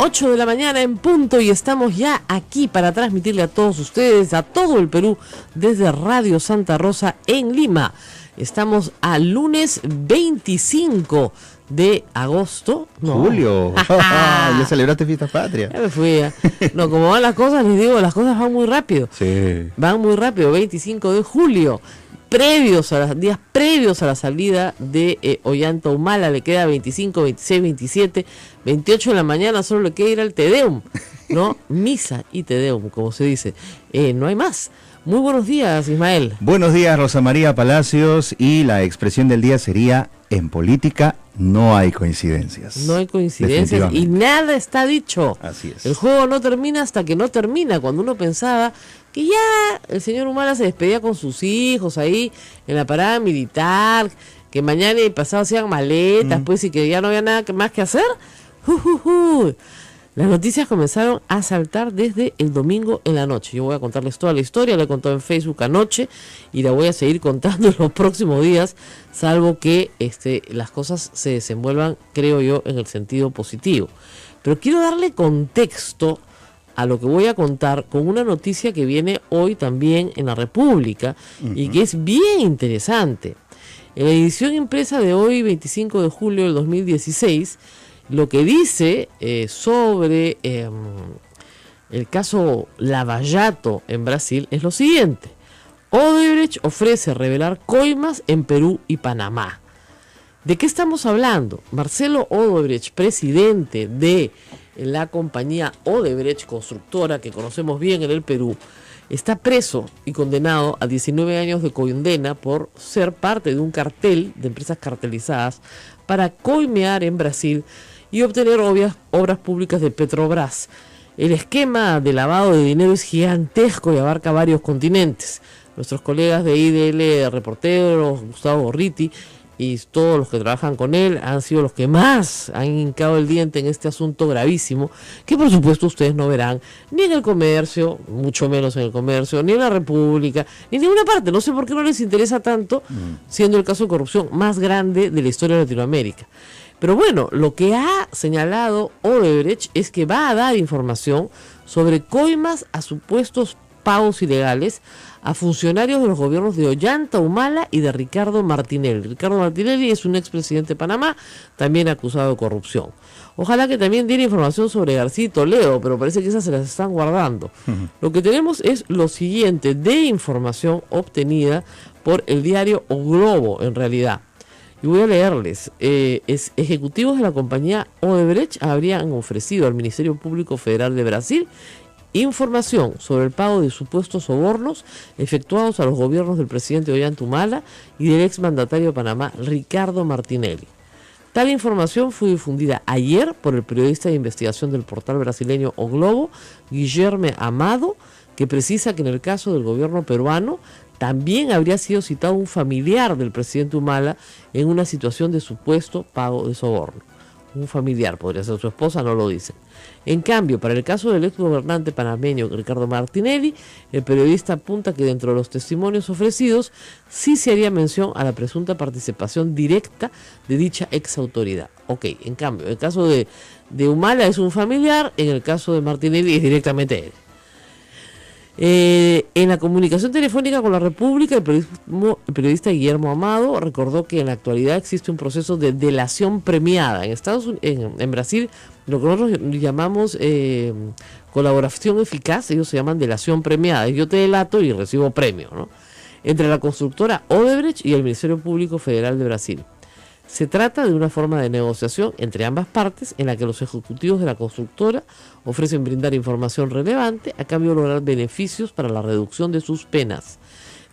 8 de la mañana en punto y estamos ya aquí para transmitirle a todos ustedes, a todo el Perú, desde Radio Santa Rosa en Lima. Estamos al lunes 25 de agosto. No. Julio. Ya celebraste fiesta patria. Ya me fui. No, como van las cosas, les digo, las cosas van muy rápido. Sí. Van muy rápido, 25 de julio. Días previos a la salida de Ollanta Humala, le queda 25, 26, 27, 28 de la mañana, solo le queda ir al Te Deum, ¿no? Misa y Te Deum, como se dice. No hay más. Muy buenos días, Ismael. Buenos días, Rosa María Palacios, y la expresión del día sería: en política no hay coincidencias. No hay coincidencias y nada está dicho. Así es. El juego no termina hasta que no termina, cuando uno pensaba que ya el señor Humala se despedía con sus hijos ahí en la parada militar, que mañana y pasado hacían maletas, pues, y que ya no había nada más que hacer. Las noticias comenzaron a saltar desde el domingo en la noche. Yo voy a contarles toda la historia, la he contado en Facebook anoche y la voy a seguir contando en los próximos días, salvo que las cosas se desenvuelvan, creo yo, en el sentido positivo. Pero quiero darle contexto a lo que voy a contar con una noticia que viene hoy también en La República y que es bien interesante. En la edición impresa de hoy, 25 de julio del 2016, lo que dice sobre el caso Lava Jato en Brasil es lo siguiente: Odebrecht ofrece revelar coimas en Perú y Panamá. ¿De qué estamos hablando? Marcelo Odebrecht, presidente de la compañía Odebrecht Constructora, que conocemos bien en el Perú, está preso y condenado a 19 años de condena por ser parte de un cartel de empresas cartelizadas para coimear en Brasil y obtener obras públicas de Petrobras. El esquema de lavado de dinero es gigantesco y abarca varios continentes. Nuestros colegas de IDL Reporteros, Gustavo Gorriti y todos los que trabajan con él han sido los que más han hincado el diente en este asunto gravísimo, que por supuesto ustedes no verán ni en el comercio, mucho menos en el comercio, ni en la República, ni en ninguna parte. No sé por qué no les interesa tanto, siendo el caso de corrupción más grande de la historia de Latinoamérica. Pero bueno, lo que ha señalado Odebrecht es que va a dar información sobre coimas a supuestos pagos ilegales a funcionarios de los gobiernos de Ollanta Humala y de Ricardo Martinelli. Ricardo Martinelli es un expresidente de Panamá, también acusado de corrupción. Ojalá que también diera información sobre García y Toledo, pero parece que esas se las están guardando. Lo que tenemos es lo siguiente de información obtenida por el diario O Globo, en realidad. Y voy a leerles. Ejecutivos de la compañía Odebrecht habrían ofrecido al Ministerio Público Federal de Brasil información sobre el pago de supuestos sobornos efectuados a los gobiernos del presidente Ollanta Humala y del exmandatario de Panamá, Ricardo Martinelli. Tal información fue difundida ayer por el periodista de investigación del portal brasileño O Globo, Guilherme Amado, que precisa que en el caso del gobierno peruano también habría sido citado un familiar del presidente Humala en una situación de supuesto pago de soborno. Un familiar, podría ser su esposa, no lo dicen. En cambio, para el caso del ex gobernante panameño Ricardo Martinelli, el periodista apunta que dentro de los testimonios ofrecidos sí se haría mención a la presunta participación directa de dicha ex autoridad. Ok, en cambio, el caso de Humala es un familiar, en el caso de Martinelli es directamente él. En la comunicación telefónica con la República, el periodista Guillermo Amado recordó que en la actualidad existe un proceso de delación premiada. En Brasil, lo que nosotros llamamos colaboración eficaz, ellos se llaman delación premiada. Yo te delato y recibo premio, ¿no? Entre la constructora Odebrecht y el Ministerio Público Federal de Brasil. Se trata de una forma de negociación entre ambas partes en la que los ejecutivos de la constructora ofrecen brindar información relevante a cambio de lograr beneficios para la reducción de sus penas.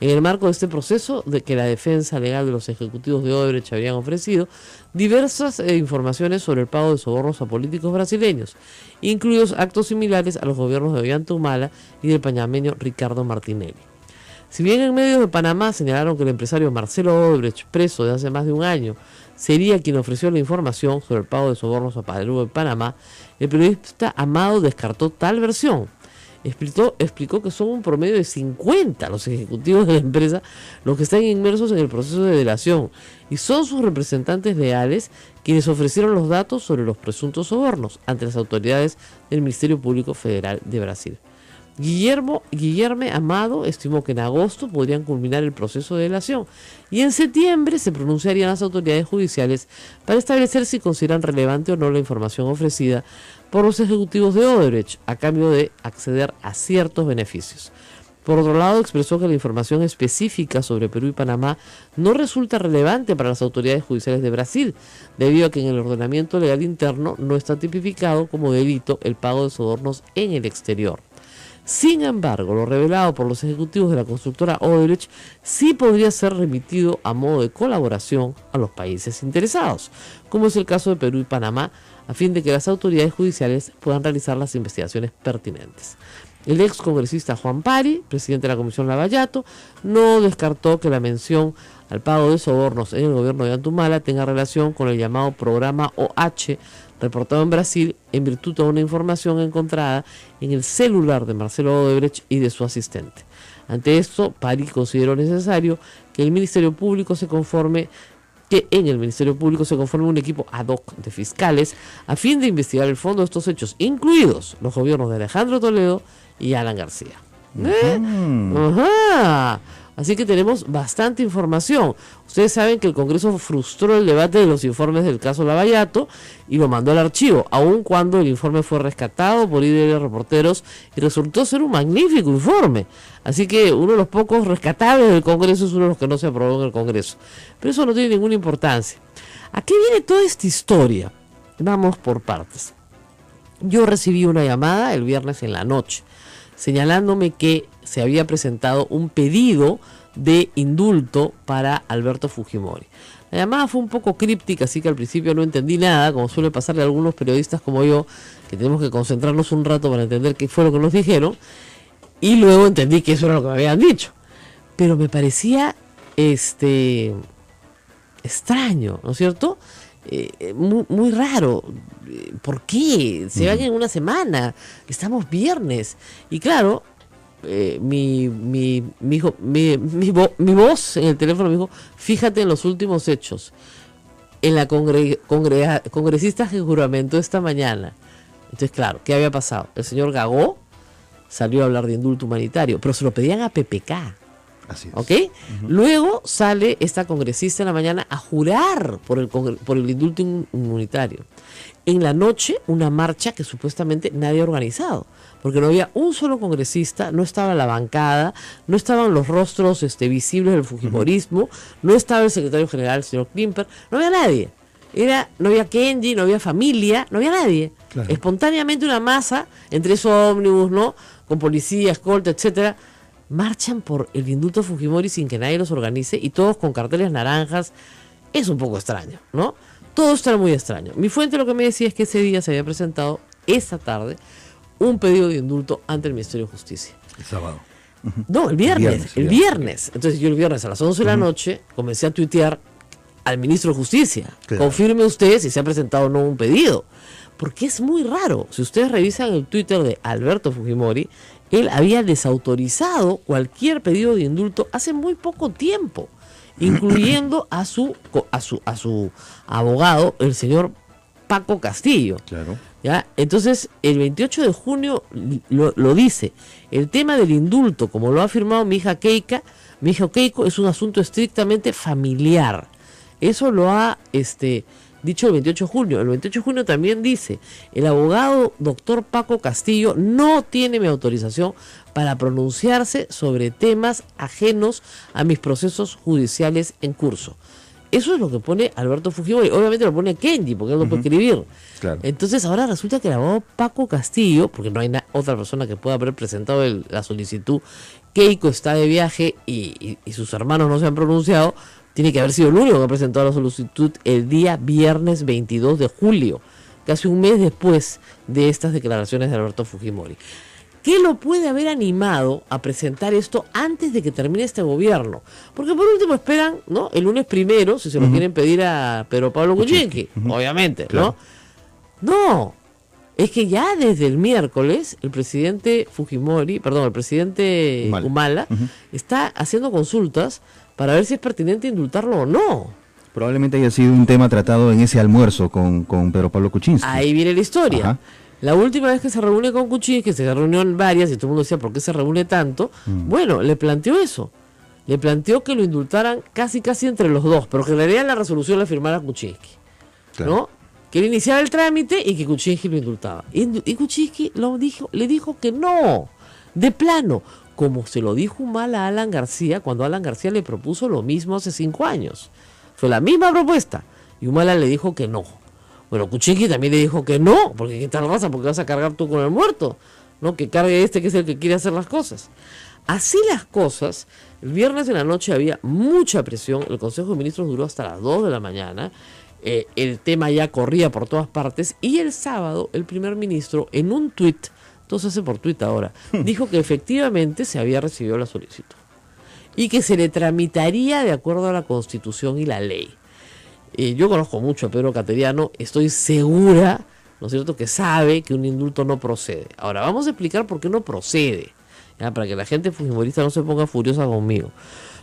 En el marco de este proceso, de que la defensa legal de los ejecutivos de Odebrecht habían ofrecido diversas informaciones sobre el pago de sobornos a políticos brasileños, incluidos actos similares a los gobiernos de Ollanta Humala y del panameño Ricardo Martinelli. Si bien en medios de Panamá señalaron que el empresario Marcelo Odebrecht, preso de hace más de un año, sería quien ofreció la información sobre el pago de sobornos a Perú y Panamá, el periodista Amado descartó tal versión. explicó que son un promedio de 50 los ejecutivos de la empresa los que están inmersos en el proceso de delación y son sus representantes leales quienes ofrecieron los datos sobre los presuntos sobornos ante las autoridades del Ministerio Público Federal de Brasil. Guillermo Amado estimó que en agosto podrían culminar el proceso de delación y en septiembre se pronunciarían las autoridades judiciales para establecer si consideran relevante o no la información ofrecida por los ejecutivos de Odebrecht a cambio de acceder a ciertos beneficios. Por otro lado, expresó que la información específica sobre Perú y Panamá no resulta relevante para las autoridades judiciales de Brasil, debido a que en el ordenamiento legal interno no está tipificado como delito el pago de sobornos en el exterior. Sin embargo, lo revelado por los ejecutivos de la constructora Odebrecht sí podría ser remitido a modo de colaboración a los países interesados, como es el caso de Perú y Panamá, a fin de que las autoridades judiciales puedan realizar las investigaciones pertinentes. El ex congresista Juan Pari, presidente de la Comisión Lavallato, no descartó que la mención al pago de sobornos en el gobierno de Antumala tenga relación con el llamado programa OH, reportado en Brasil en virtud de una información encontrada en el celular de Marcelo Odebrecht y de su asistente. Ante esto, Pari consideró necesario que en el Ministerio Público se conforme un equipo ad hoc de fiscales a fin de investigar el fondo de estos hechos, incluidos los gobiernos de Alejandro Toledo y Alan García. Ajá. Así que tenemos bastante información. Ustedes saben que el Congreso frustró el debate de los informes del caso Lavallato y lo mandó al archivo, aun cuando el informe fue rescatado por IDL Reporteros y resultó ser un magnífico informe. Así que uno de los pocos rescatables del Congreso es uno de los que no se aprobó en el Congreso. Pero eso no tiene ninguna importancia. ¿A qué viene toda esta historia? Vamos por partes. Yo recibí una llamada el viernes en la noche, señalándome que se había presentado un pedido de indulto para Alberto Fujimori. La llamada fue un poco críptica, así que al principio no entendí nada, como suele pasarle a algunos periodistas como yo, que tenemos que concentrarnos un rato para entender qué fue lo que nos dijeron, y luego entendí que eso era lo que me habían dicho. Pero me parecía extraño, ¿no es cierto? Muy raro. ¿Por qué? Se van en una semana, estamos viernes. Y claro, mi voz en el teléfono me dijo, fíjate en los últimos hechos. En la congresista que juramentó esta mañana. Entonces, claro, ¿qué había pasado? El señor Gagó salió a hablar de indulto humanitario, pero se lo pedían a PPK. Así es. ¿Ok? Luego sale esta congresista en la mañana a jurar por el indulto inmunitario. En la noche, una marcha que supuestamente nadie ha organizado, porque no había un solo congresista, no estaba la bancada, no estaban los rostros visibles del fujimorismo, no estaba el secretario general, el señor Klimper, no había nadie. No había Kenji, no había familia, no había nadie. Claro. Espontáneamente una masa, entre esos ómnibus, ¿no? Con policía, escolta, etcétera, marchan por el indulto Fujimori sin que nadie los organice y todos con carteles naranjas. Es un poco extraño, ¿no? Todo está muy extraño. Mi fuente lo que me decía es que ese día se había presentado, esa tarde, un pedido de indulto ante el Ministerio de Justicia. El sábado. No, el viernes. Entonces yo el viernes a las 11 de la noche comencé a tuitear al ministro de Justicia. Claro. Confirme usted si se ha presentado o no un pedido. Porque es muy raro. Si ustedes revisan el Twitter de Alberto Fujimori, él había desautorizado cualquier pedido de indulto hace muy poco tiempo, incluyendo a su abogado, el señor Paco Castillo. Claro. ¿Ya? Entonces, el 28 de junio lo dice. El tema del indulto, como lo ha afirmado mi hija Keiko, es un asunto estrictamente familiar. Eso lo ha dicho el 28 de junio. El 28 de junio también dice, el abogado doctor Paco Castillo no tiene mi autorización para pronunciarse sobre temas ajenos a mis procesos judiciales en curso. Eso es lo que pone Alberto Fujimori. Obviamente lo pone Kenji, porque él no puede escribir. Claro. Entonces ahora resulta que el abogado Paco Castillo, porque no hay otra persona que pueda haber presentado la solicitud, Keiko está de viaje y sus hermanos no se han pronunciado, tiene que haber sido el único que ha presentado la solicitud el día viernes 22 de julio, casi un mes después de estas declaraciones de Alberto Fujimori. ¿Qué lo puede haber animado a presentar esto antes de que termine este gobierno? Porque por último esperan, ¿no? El lunes primero, si se lo quieren pedir a Pedro Pablo Kuczynski, obviamente, claro. ¿No? No, Es que ya desde el miércoles el presidente Humala, está haciendo consultas para ver si es pertinente indultarlo o no. Probablemente haya sido un tema tratado en ese almuerzo con Pedro Pablo Kuczynski. Ahí viene la historia. Ajá. La última vez que se reúne con Kuczynski, que se reunió en varias y todo el mundo decía, ¿por qué se reúne tanto? Bueno, le planteó eso. Le planteó que lo indultaran casi entre los dos, pero que en realidad la resolución la firmara Kuczynski. Claro. ¿No? Que él iniciara el trámite y que Kuczynski lo indultaba. Y Kuczynski le dijo que no, de plano, como se lo dijo mal a Alan García, cuando Alan García le propuso lo mismo hace 5 años. Fue la misma propuesta, y Humala le dijo que no. Bueno, Kuczynski también le dijo que no, porque qué tal raza, porque vas a cargar tú con el muerto, ¿no? Que cargue que es el que quiere hacer las cosas. Así las cosas, el viernes en la noche había mucha presión, el Consejo de Ministros duró hasta las 2 de la mañana, el tema ya corría por todas partes, y el sábado el primer ministro en un tuit, todo se hace por tuit ahora, dijo que efectivamente se había recibido la solicitud y que se le tramitaría de acuerdo a la Constitución y la ley. Yo conozco mucho a Pedro Cateriano, estoy segura, ¿no es cierto?, que sabe que un indulto no procede. Ahora, vamos a explicar por qué no procede, ¿ya? Para que la gente fujimorista no se ponga furiosa conmigo.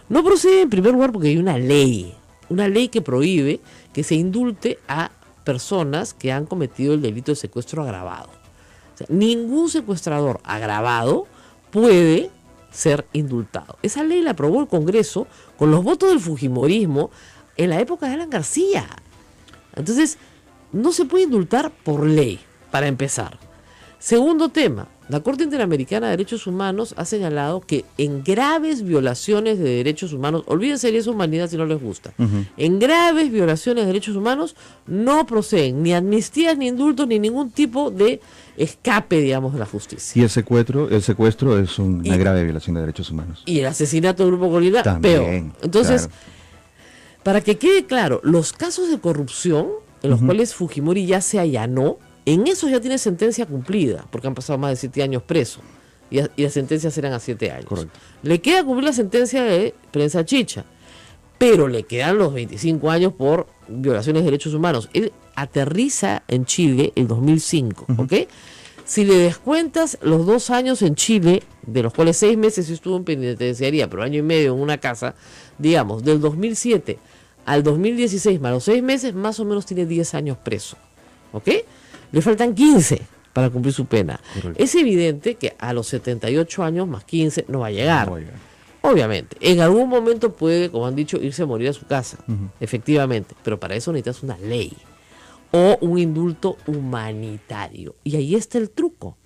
No procede en primer lugar porque hay una ley que prohíbe que se indulte a personas que han cometido el delito de secuestro agravado. O sea, ningún secuestrador agravado puede ser indultado. Esa ley la aprobó el Congreso con los votos del fujimorismo en la época de Alan García. Entonces, no se puede indultar por ley, para empezar. Segundo tema, la Corte Interamericana de Derechos Humanos ha señalado que en graves violaciones de derechos humanos, olvídense de esa humanidad si no les gusta, en graves violaciones de derechos humanos no proceden ni amnistías, ni indultos, ni ningún tipo de escape, digamos, de la justicia. Y el secuestro es una grave violación de derechos humanos. Y el asesinato del Grupo Colina, también, peor. Entonces, claro, para que quede claro, los casos de corrupción en los cuales Fujimori ya se allanó, en esos ya tiene sentencia cumplida, porque han pasado más de 7 años preso, y las sentencias eran a 7 años. Correcto. Le queda cumplir la sentencia de Prensa Chicha, pero le quedan los 25 años por violaciones de derechos humanos. Él aterriza en Chile el 2005, ¿ok? Si le descuentas los 2 años en Chile, de los cuales 6 meses estuvo en penitenciaría, pero 1 año y medio en una casa, digamos, del 2007 al 2016, más los 6 meses, más o menos tiene 10 años preso, ¿ok? Le faltan 15 para cumplir su pena. Correcto. Es evidente que a los 78 años más 15 no va a llegar. No va a llegar. Obviamente, en algún momento puede, como han dicho, irse a morir a su casa, efectivamente, pero para eso necesitas una ley o un indulto humanitario. Y ahí está el truco.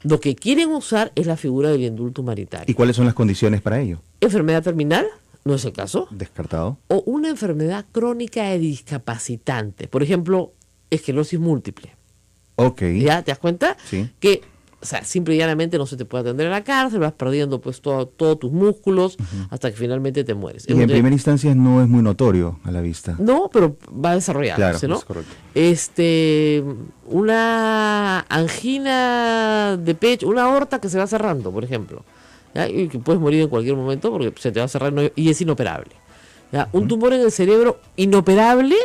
Lo que quieren usar es la figura del indulto humanitario. ¿Y cuáles son las condiciones para ello? Enfermedad terminal, no es el caso, Descartado. o una enfermedad crónica y discapacitante, por ejemplo, esclerosis múltiple. Ok. ¿Ya te das cuenta? Sí. Que, o sea, simple y llanamente no se te puede atender en la cárcel, vas perdiendo pues todos tus músculos hasta que finalmente te mueres. Y en primera instancia no es muy notorio a la vista. No, pero va a desarrollarse, Claro, ¿no? es correcto. Una angina de pecho, una aorta que se va cerrando, por ejemplo, ¿ya? Y que puedes morir en cualquier momento porque se te va a cerrar y es inoperable, ¿ya? Un tumor en el cerebro inoperable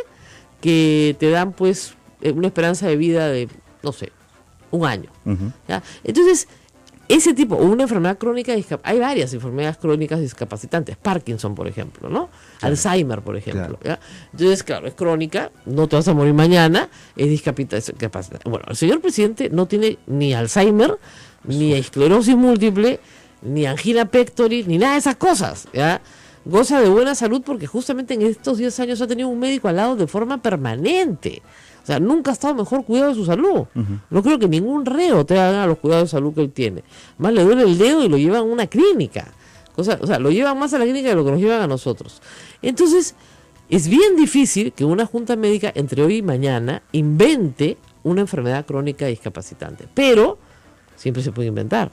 que te dan pues una esperanza de vida de, no sé, 1 año. ¿Ya? Entonces, ese tipo, o una enfermedad crónica, hay varias enfermedades crónicas discapacitantes, Parkinson, por ejemplo, ¿no? Claro. Alzheimer, por ejemplo. Claro. ¿Ya? Entonces, claro, es crónica, no te vas a morir mañana, es discapacitante. Bueno, el señor presidente no tiene ni Alzheimer, ni esclerosis múltiple, ni angina pectoris, ni nada de esas cosas, ¿ya? Goza de buena salud porque justamente en estos 10 años ha tenido un médico al lado de forma permanente. O sea, nunca ha estado mejor cuidado de su salud. No creo que ningún reo te haga los cuidados de salud que él tiene. Más le duele el dedo y lo llevan a una clínica. O sea, lo llevan más a la clínica de lo que nos llevan a nosotros. Entonces, es bien difícil que una junta médica entre hoy y mañana invente una enfermedad crónica discapacitante. Pero siempre se puede inventar.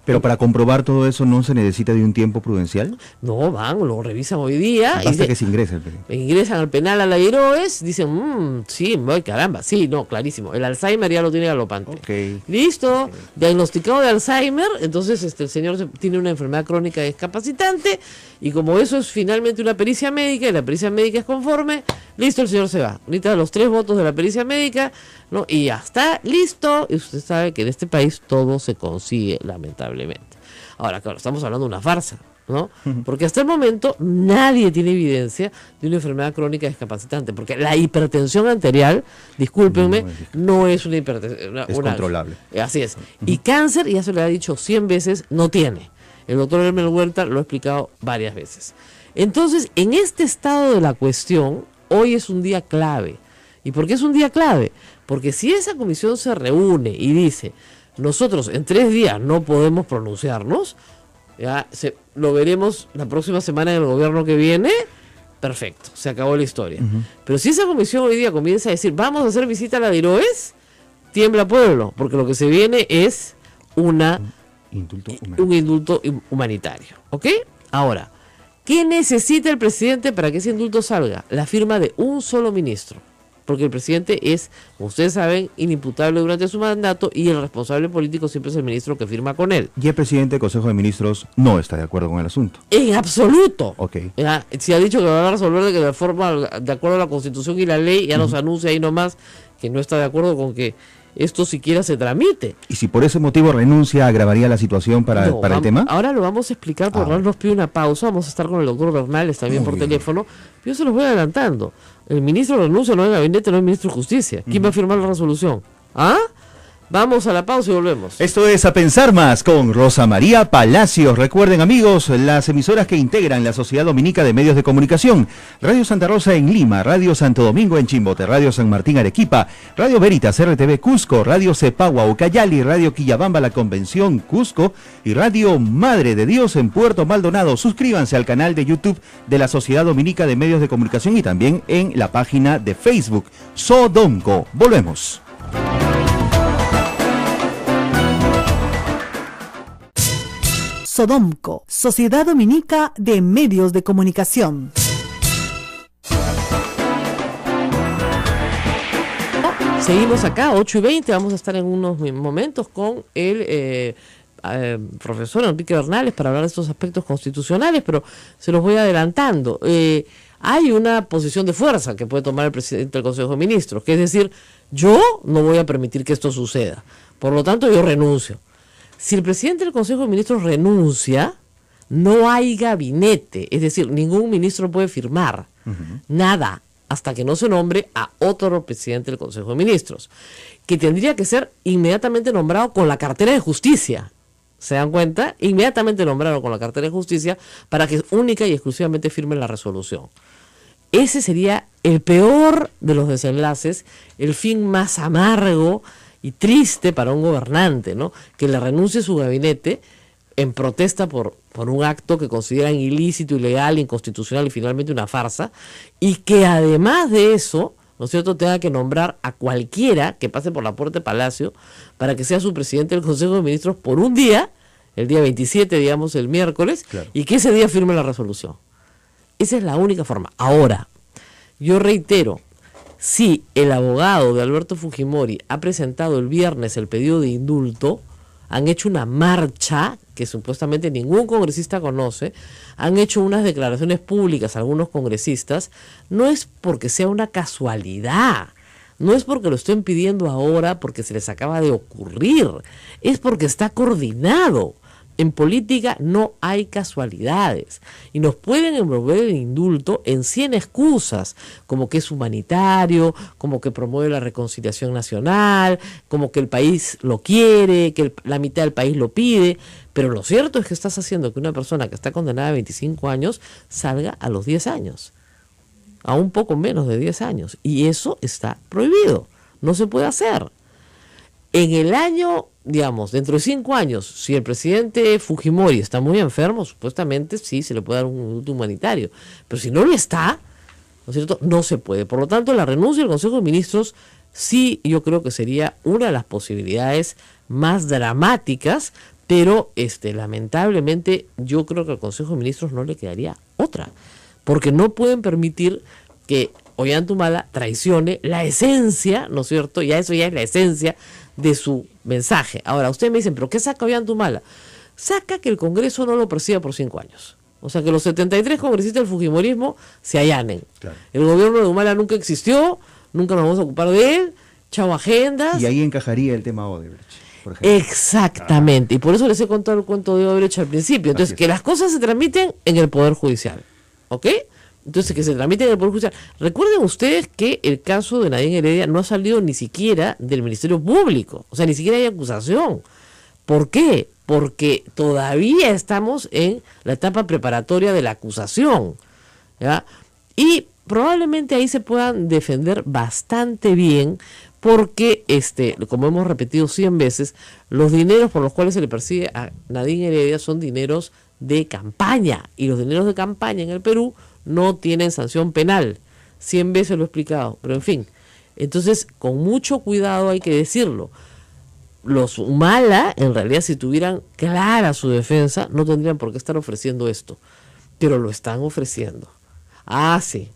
Pero para comprobar todo eso no se necesita de un tiempo prudencial. No, van, lo revisan hoy día. Basta que se ingrese el penal. Ingresan al penal a la Heroes, dicen, sí, caramba, sí, no, clarísimo. El Alzheimer ya lo tiene galopante. Okay. Listo, Okay. Diagnosticado de Alzheimer, entonces el señor tiene una enfermedad crónica discapacitante Y como eso es finalmente una pericia médica, y la pericia médica es conforme, listo, el señor se va. Ahorita los 3 votos de la pericia médica, ¿no? Y ya está, listo. Y usted sabe que en este país todo se consigue, lamentablemente. Ahora, claro, estamos hablando de una farsa, ¿no? Porque hasta el momento nadie tiene evidencia de una enfermedad crónica discapacitante, porque la hipertensión arterial, discúlpenme, no es una hipertensión. Es controlable. Así es. Y cáncer, ya se le ha dicho 100 veces, no tiene. El doctor Hermel Huerta lo ha explicado varias veces. Entonces, en este estado de la cuestión, hoy es un día clave. ¿Y por qué es un día clave? Porque si esa comisión se reúne y dice, nosotros en 3 días no podemos pronunciarnos, ya lo veremos la próxima semana en el gobierno que viene, perfecto, se acabó la historia. Pero si esa comisión hoy día comienza a decir, vamos a hacer visita a la Diroes, tiembla pueblo, porque lo que se viene es un indulto humanitario. ¿Ok? Ahora, ¿qué necesita el presidente para que ese indulto salga? La firma de un solo ministro. Porque el presidente es, como ustedes saben, inimputable durante su mandato y el responsable político siempre es el ministro que firma con él. Y el presidente del Consejo de Ministros no está de acuerdo con el asunto. En absoluto. Okay. Ya, si ha dicho que va a resolver de que de forma, de acuerdo a la Constitución y la ley, ya nos anuncia ahí nomás que no está de acuerdo con que esto siquiera se tramite. ¿Y si por ese motivo renuncia, agravaría la situación para el tema? Ahora lo vamos a explicar, porque ahora nos pide una pausa. Vamos a estar con el doctor Bernales también por teléfono. Yo se los voy adelantando. El ministro renuncia, no es el gabinete, no es el ministro de Justicia. ¿Quién va a firmar la resolución? ¿Ah? Vamos a la pausa y volvemos. Esto es A Pensar Más con Rosa María Palacios. Recuerden, amigos, las emisoras que integran la Sociedad Dominica de Medios de Comunicación: Radio Santa Rosa en Lima, Radio Santo Domingo en Chimbote, Radio San Martín Arequipa, Radio Veritas RTV Cusco, Radio Cepagua Ucayali, Radio Quillabamba La Convención Cusco y Radio Madre de Dios en Puerto Maldonado. Suscríbanse al canal de YouTube de la Sociedad Dominica de Medios de Comunicación y también en la página de Facebook Sodomco. Volvemos. Sodomco, Sociedad Dominica de Medios de Comunicación. Seguimos acá, 8:20, vamos a estar en unos momentos con el profesor Enrique Bernales para hablar de estos aspectos constitucionales, pero se los voy adelantando. Hay una posición de fuerza que puede tomar el presidente del Consejo de Ministros, que es decir, yo no voy a permitir que esto suceda, por lo tanto yo renuncio. Si el presidente del Consejo de Ministros renuncia, no hay gabinete, es decir, ningún ministro puede firmar nada hasta que no se nombre a otro presidente del Consejo de Ministros, que tendría que ser inmediatamente nombrado con la cartera de justicia. ¿Se dan cuenta? Inmediatamente nombrado con la cartera de justicia para que única y exclusivamente firme la resolución. Ese sería el peor de los desenlaces, el fin más amargo y triste para un gobernante, ¿no? Que le renuncie su gabinete en protesta por un acto que consideran ilícito, ilegal, inconstitucional y finalmente una farsa, y que además de eso, ¿no es cierto?, tenga que nombrar a cualquiera que pase por la puerta de Palacio para que sea su presidente del Consejo de Ministros por un día, el día 27, digamos, el miércoles, claro, y que ese día firme la resolución. Esa es la única forma. Ahora, yo reitero, si el abogado de Alberto Fujimori ha presentado el viernes el pedido de indulto, han hecho una marcha que supuestamente ningún congresista conoce, han hecho unas declaraciones públicas algunos congresistas, no es porque sea una casualidad, no es porque lo estén pidiendo ahora porque se les acaba de ocurrir, es porque está coordinado. En política no hay casualidades y nos pueden envolver el indulto en 100 excusas, como que es humanitario, como que promueve la reconciliación nacional, como que el país lo quiere, que la mitad del país lo pide, pero lo cierto es que estás haciendo que una persona que está condenada a 25 años salga a los 10 años, a un poco menos de 10 años, y eso está prohibido, no se puede hacer. En el año, digamos, dentro de 5 años, si el presidente Fujimori está muy enfermo, supuestamente sí se le puede dar un indulto humanitario, pero si no lo está, ¿no es cierto?, no se puede. Por lo tanto, la renuncia del Consejo de Ministros sí, yo creo que sería una de las posibilidades más dramáticas, pero lamentablemente yo creo que al Consejo de Ministros no le quedaría otra, porque no pueden permitir que Ollantumala traicione la esencia, ¿no es cierto? Ya eso ya es la esencia de su mensaje. Ahora, ustedes me dicen, ¿pero qué saca Ollantumala? Saca que el Congreso no lo persiga por 5 años. O sea, que los 73 congresistas del fujimorismo se allanen. Claro. El gobierno de Humala nunca existió, nunca nos vamos a ocupar de él, chao agendas. Y ahí encajaría el tema Odebrecht, por ejemplo. Exactamente, y por eso les he contado el cuento de Odebrecht al principio. Entonces, que las cosas se tramiten en el Poder Judicial, ¿ok? Entonces, que se tramiten en el Poder Judicial. Recuerden ustedes que el caso de Nadine Heredia no ha salido ni siquiera del Ministerio Público, o sea, ni siquiera hay acusación. ¿Por qué? Porque todavía estamos en la etapa preparatoria de la acusación, ¿ya? Y probablemente ahí se puedan defender bastante bien, porque, como hemos repetido 100 veces, los dineros por los cuales se le persigue a Nadine Heredia son dineros de campaña, y los dineros de campaña en el Perú no tienen sanción penal. 100 veces lo he explicado, pero en fin. Entonces, con mucho cuidado hay que decirlo. Los Humala, en realidad, si tuvieran clara su defensa, no tendrían por qué estar ofreciendo esto, pero lo están ofreciendo. Ah, sí,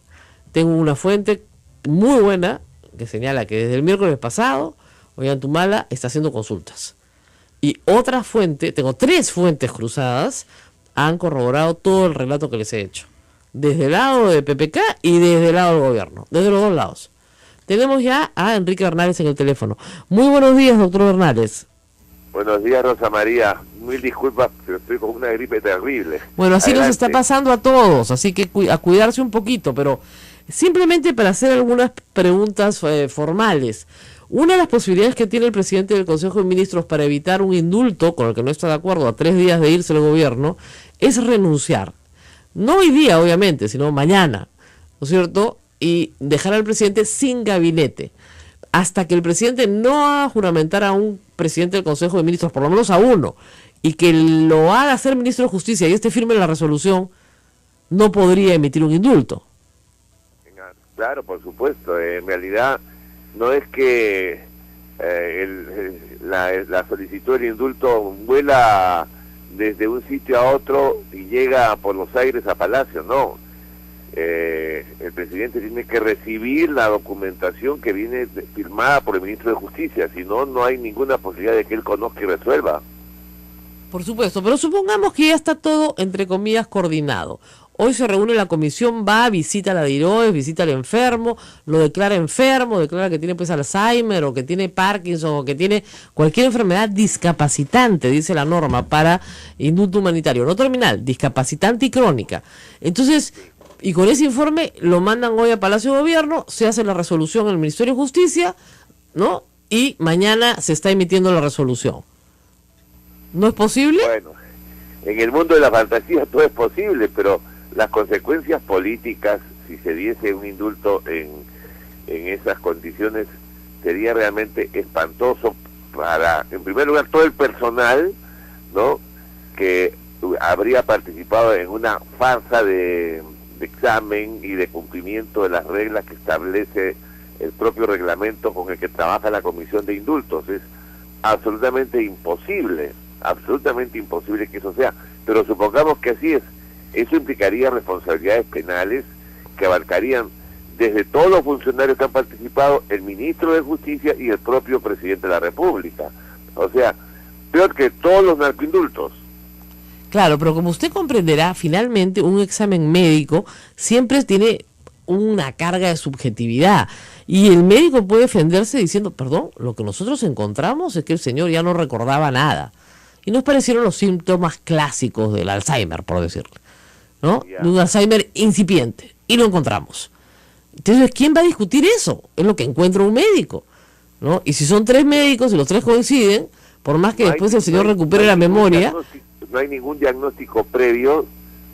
tengo una fuente muy buena que señala que desde el miércoles pasado Ollanta está haciendo consultas, y otra fuente, tengo 3 fuentes cruzadas, han corroborado todo el relato que les he hecho, desde el lado de PPK y desde el lado del gobierno, desde los dos lados. Tenemos ya a Enrique Bernales en el teléfono. Muy buenos días, doctor Bernales. Buenos días, Rosa María. Mil disculpas, pero estoy con una gripe terrible. Bueno, así Adelante. nos está pasando a todos, así que a cuidarse un poquito, pero simplemente para hacer algunas preguntas formales. Una de las posibilidades que tiene el presidente del Consejo de Ministros para evitar un indulto, con el que no está de acuerdo, a 3 días de irse el gobierno, es renunciar. No hoy día, obviamente, sino mañana, ¿no es cierto?, y dejar al presidente sin gabinete, hasta que el presidente no haga juramentar a un presidente del Consejo de Ministros, por lo menos a uno, y que lo haga ser ministro de Justicia y firme la resolución, no podría emitir un indulto. Claro, por supuesto. En realidad, no es que la solicitud del indulto vuela desde un sitio a otro y llega por los aires a Palacio, no. El presidente tiene que recibir la documentación que viene firmada por el ministro de Justicia, si no, no hay ninguna posibilidad de que él conozca y resuelva. Por supuesto, pero supongamos que ya está todo, entre comillas, coordinado. Hoy se reúne la comisión, va, visita a la DIROES, visita al enfermo, lo declara enfermo, declara que tiene pues Alzheimer o que tiene Parkinson o que tiene cualquier enfermedad discapacitante, dice la norma, para indulto humanitario, no terminal, discapacitante y crónica. Entonces, y con ese informe lo mandan hoy a Palacio de Gobierno, se hace la resolución en el Ministerio de Justicia, ¿no? Y mañana se está emitiendo la resolución. ¿No es posible? Bueno, en el mundo de la fantasía todo es posible, pero las consecuencias políticas, si se diese un indulto en esas condiciones, sería realmente espantoso para, en primer lugar, todo el personal, ¿no?, que habría participado en una farsa de examen y de cumplimiento de las reglas que establece el propio reglamento con el que trabaja la Comisión de Indultos. Es absolutamente imposible que eso sea, pero supongamos que así es. Eso implicaría responsabilidades penales que abarcarían desde todos los funcionarios que han participado, el ministro de Justicia y el propio presidente de la República. O sea, peor que todos los narcoindultos. Claro, pero como usted comprenderá, finalmente un examen médico siempre tiene una carga de subjetividad, y el médico puede defenderse diciendo, perdón, lo que nosotros encontramos es que el señor ya no recordaba nada, y nos parecieron los síntomas clásicos del Alzheimer, por decirlo, ¿no? De un Alzheimer incipiente, y lo encontramos. Entonces, ¿quién va a discutir eso? Es lo que encuentra un médico, ¿no? Y si son 3 médicos y los 3 coinciden, por más que después el señor recupere la memoria... No hay ningún diagnóstico previo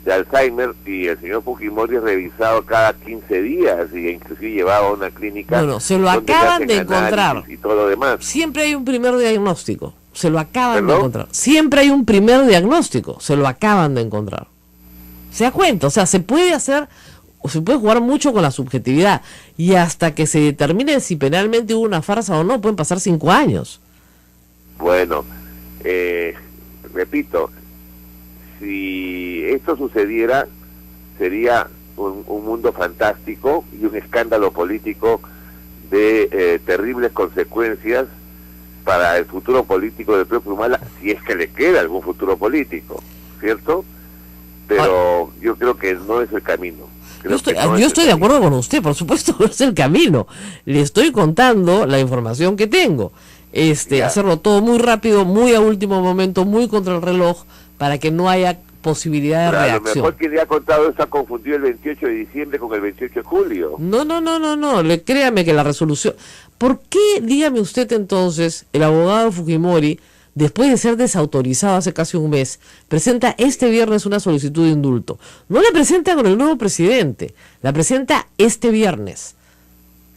de Alzheimer, y el señor Fujimori es revisado cada 15 días y inclusive llevado a una clínica. Bueno, se lo acaban de encontrar. Y todo lo demás. Siempre hay un primer diagnóstico, se lo acaban de encontrar. Siempre hay un primer diagnóstico, se lo acaban de encontrar. ¿Se da cuenta? O sea, se puede jugar mucho con la subjetividad, y hasta que se determine si penalmente hubo una farsa o no, pueden pasar 5 años. Bueno, repito, si esto sucediera, sería un mundo fantástico y un escándalo político de terribles consecuencias para el futuro político del propio Humala, si es que le queda algún futuro político, ¿cierto? pero yo creo que no es el camino. Yo estoy de acuerdo con usted, por supuesto que no es el camino. Le estoy contando la información que tengo. Hacerlo todo muy rápido, muy a último momento, muy contra el reloj, para que no haya posibilidad de reacción. A lo mejor quien le ha contado está confundido el 28 de diciembre con el 28 de julio. No, créame que la resolución... ¿Por qué, dígame usted entonces, el abogado Fujimori, después de ser desautorizado hace casi un mes, presenta este viernes una solicitud de indulto? No la presenta con el nuevo presidente, la presenta este viernes.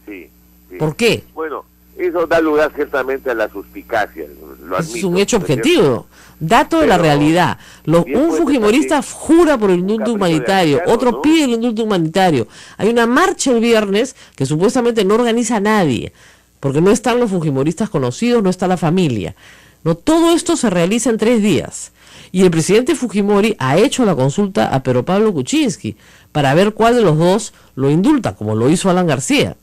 Sí. ¿Por qué? Bueno, eso da lugar ciertamente a la suspicacia, lo admito. Es un hecho objetivo, dato de la realidad. Un fujimorista jura por el indulto humanitario, otro ¿no? pide el indulto humanitario. Hay una marcha el viernes que supuestamente no organiza nadie, porque no están los fujimoristas conocidos, no está la familia. No, todo esto se realiza en 3 días. Y el presidente Fujimori ha hecho la consulta a Pedro Pablo Kuczynski para ver cuál de los dos lo indulta, como lo hizo Alan García.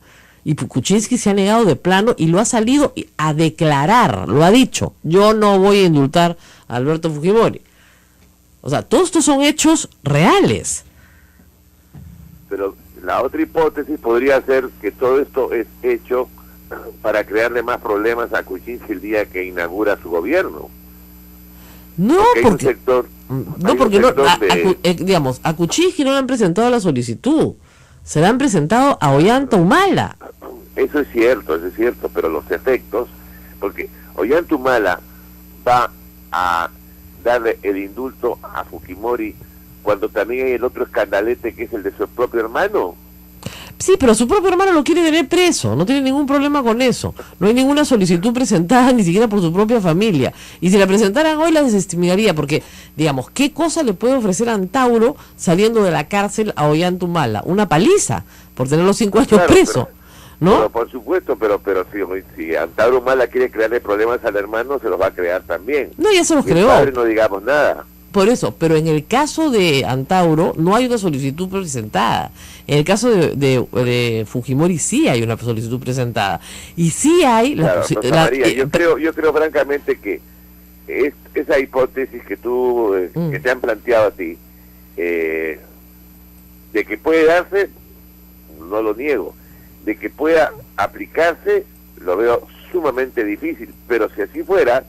Y Kuczynski se ha negado de plano y lo ha salido a declarar, lo ha dicho: yo no voy a indultar a Alberto Fujimori. O sea, todos estos son hechos reales. Pero la otra hipótesis podría ser que todo esto es hecho para crearle más problemas a Kuczynski el día que inaugura su gobierno. No, porque de... digamos, a Kuczynski no le han presentado la solicitud, se la han presentado a Ollanta Humala. Eso es cierto, pero los efectos, porque Ollanta Humala va a darle el indulto a Fujimori cuando también hay el otro escandalete que es el de su propio hermano. Sí, pero su propio hermano lo quiere tener preso, no tiene ningún problema con eso. No hay ninguna solicitud presentada ni siquiera por su propia familia. Y si la presentaran hoy la desestimaría, porque, digamos, ¿qué cosa le puede ofrecer Antauro saliendo de la cárcel a Ollanta Humala? Una paliza por tener los 5 años preso, ¿no? Pero, por supuesto, pero si Antauro Humala quiere crearle problemas al hermano, se los va a crear también. No, ya se los y creó. Padre, no digamos nada. Por eso, pero en el caso de Antauro no hay una solicitud presentada. En el caso de Fujimori sí hay una solicitud presentada. Y sí hay la posibilidad. Yo creo francamente que esa hipótesis que tú que te han planteado a ti, de que puede darse, no lo niego. De que pueda aplicarse, lo veo sumamente difícil. Pero si así fuera,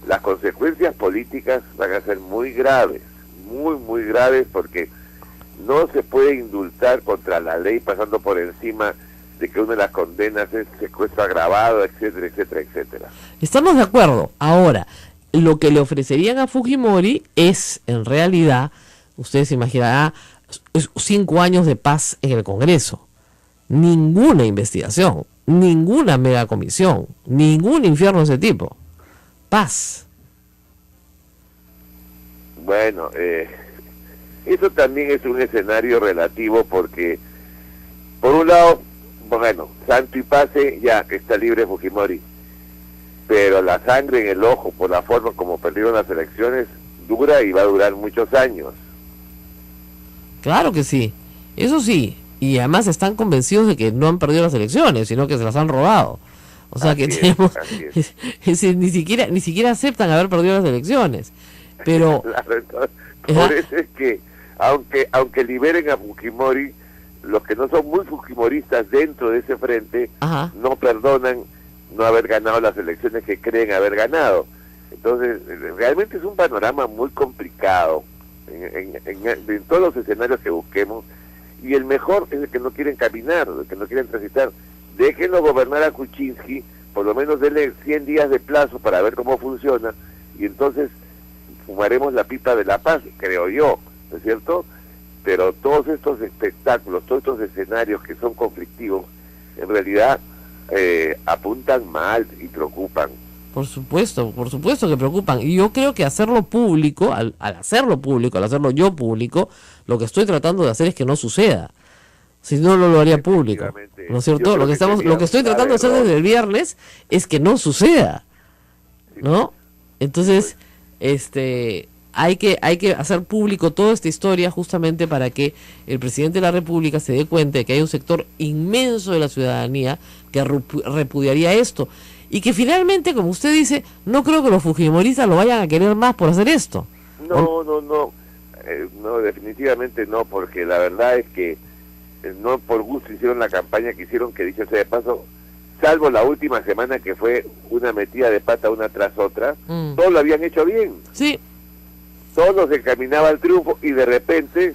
las consecuencias políticas van a ser muy graves, muy graves, porque no se puede indultar contra la ley pasando por encima de que una de las condenas es secuestro agravado, etcétera, etcétera, etcétera. Estamos de acuerdo. Ahora, lo que le ofrecerían a Fujimori es, en realidad, ustedes se imaginarán, 5 años de paz en el Congreso. Ninguna investigación, ninguna megacomisión, ningún infierno de ese tipo. Paz. Bueno, eso también es un escenario relativo porque, por un lado, bueno, santo y pase, ya está libre Fujimori, pero la sangre en el ojo por la forma como perdieron las elecciones dura y va a durar muchos años. Claro que sí, eso sí, y además están convencidos de que no han perdido las elecciones, sino que se las han robado. O sea, que tenemos, ni siquiera aceptan haber perdido las elecciones. Pero claro, entonces, por eso es que aunque liberen a Fujimori, los que no son muy fujimoristas dentro de ese frente no perdonan no haber ganado las elecciones que creen haber ganado. Entonces, realmente es un panorama muy complicado en todos los escenarios que busquemos, y el mejor es el que no quieren caminar, el que no quieren transitar. Déjenlo gobernar a Kuczynski, por lo menos denle 100 días de plazo para ver cómo funciona, y entonces fumaremos la pipa de la paz, creo yo, ¿no es cierto? Pero todos estos espectáculos, todos estos escenarios que son conflictivos, en realidad apuntan mal y preocupan. Por supuesto que preocupan. Y yo creo que hacerlo público, al hacerlo yo público, lo que estoy tratando de hacer es que no suceda. Si no, lo haría público, ¿no es cierto? Lo que estoy tratando de hacer desde el viernes es que no suceda, ¿no? Entonces, hay que hacer público toda esta historia justamente para que el presidente de la República se dé cuenta de que hay un sector inmenso de la ciudadanía que repudiaría esto. Y que finalmente, como usted dice, no creo que los fujimoristas lo vayan a querer más por hacer esto. No. No, definitivamente no, porque la verdad es que no por gusto hicieron la campaña que hicieron, que dicho sea de paso, salvo la última semana que fue una metida de pata una tras otra, todos lo habían hecho bien. Sí. Todos se encaminaba al triunfo y de repente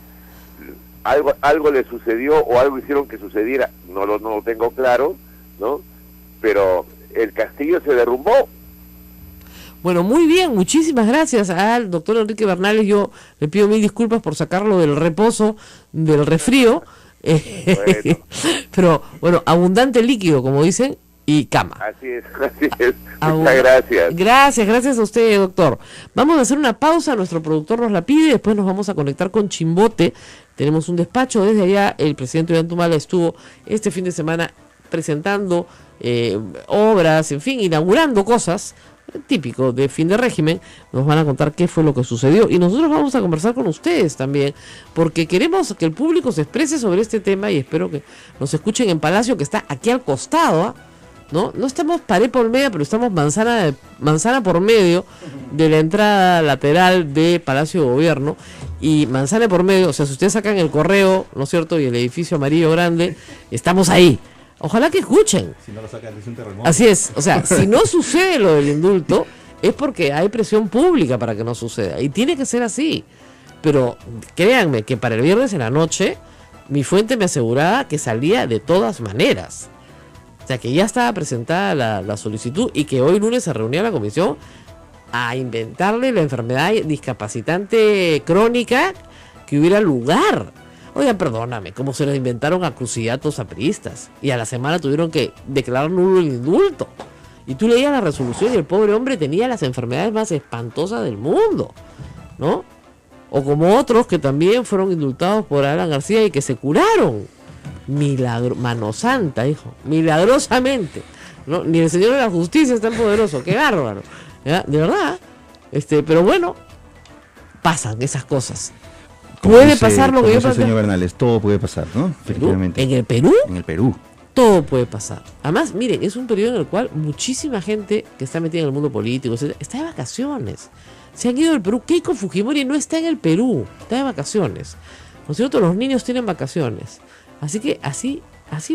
algo le sucedió o algo hicieron que sucediera, no lo tengo claro, ¿no? Pero el castillo se derrumbó. Bueno, muy bien, muchísimas gracias al doctor Enrique Bernales. Yo le pido mil disculpas por sacarlo del reposo, del resfrío. Bueno. Pero bueno, abundante líquido, como dicen, y cama. Así es. Muchas gracias. Gracias a usted, doctor. Vamos a hacer una pausa, nuestro productor nos la pide, después nos vamos a conectar con Chimbote. Tenemos un despacho desde allá. El presidente Ollanta estuvo este fin de semana presentando obras, en fin, inaugurando cosas, típico de fin de régimen. Nos van a contar qué fue lo que sucedió y nosotros vamos a conversar con ustedes también, porque queremos que el público se exprese sobre este tema y espero que nos escuchen en Palacio, que está aquí al costado, ¿no? No estamos pared por medio, pero estamos manzana por medio de la entrada lateral de Palacio de Gobierno, y manzana por medio, o sea, si ustedes sacan el correo, ¿no es cierto?, y el edificio amarillo grande, estamos ahí. Ojalá que escuchen. Si no lo sacan, es un terremoto. Así es, o sea, si no sucede lo del indulto, es porque hay presión pública para que no suceda, y tiene que ser así. Pero créanme que para el viernes en la noche, mi fuente me aseguraba que salía de todas maneras. O sea, que ya estaba presentada la solicitud y que hoy lunes se reunía la comisión a inventarle la enfermedad discapacitante crónica que hubiera lugar. Oigan, perdóname, como se lo inventaron a cruciatos apristas y a la semana tuvieron que declarar nulo el indulto. Y tú leías la resolución y el pobre hombre tenía las enfermedades más espantosas del mundo, ¿no? O como otros que también fueron indultados por Alan García y que se curaron. Mano santa, hijo, milagrosamente, ¿no? Ni el Señor de la Justicia es tan poderoso, qué bárbaro, ¿ya? De verdad, pero bueno, pasan esas cosas. Puede pasar lo que yo señor Bernales, todo puede pasar, ¿no? Efectivamente. ¿En el Perú? En el Perú. Todo puede pasar. Además, miren, es un periodo en el cual muchísima gente que está metida en el mundo político, etcétera, está de vacaciones. Se han ido del Perú. Keiko Fujimori no está en el Perú, está de vacaciones. ¿No es cierto? Los niños tienen vacaciones. Así que así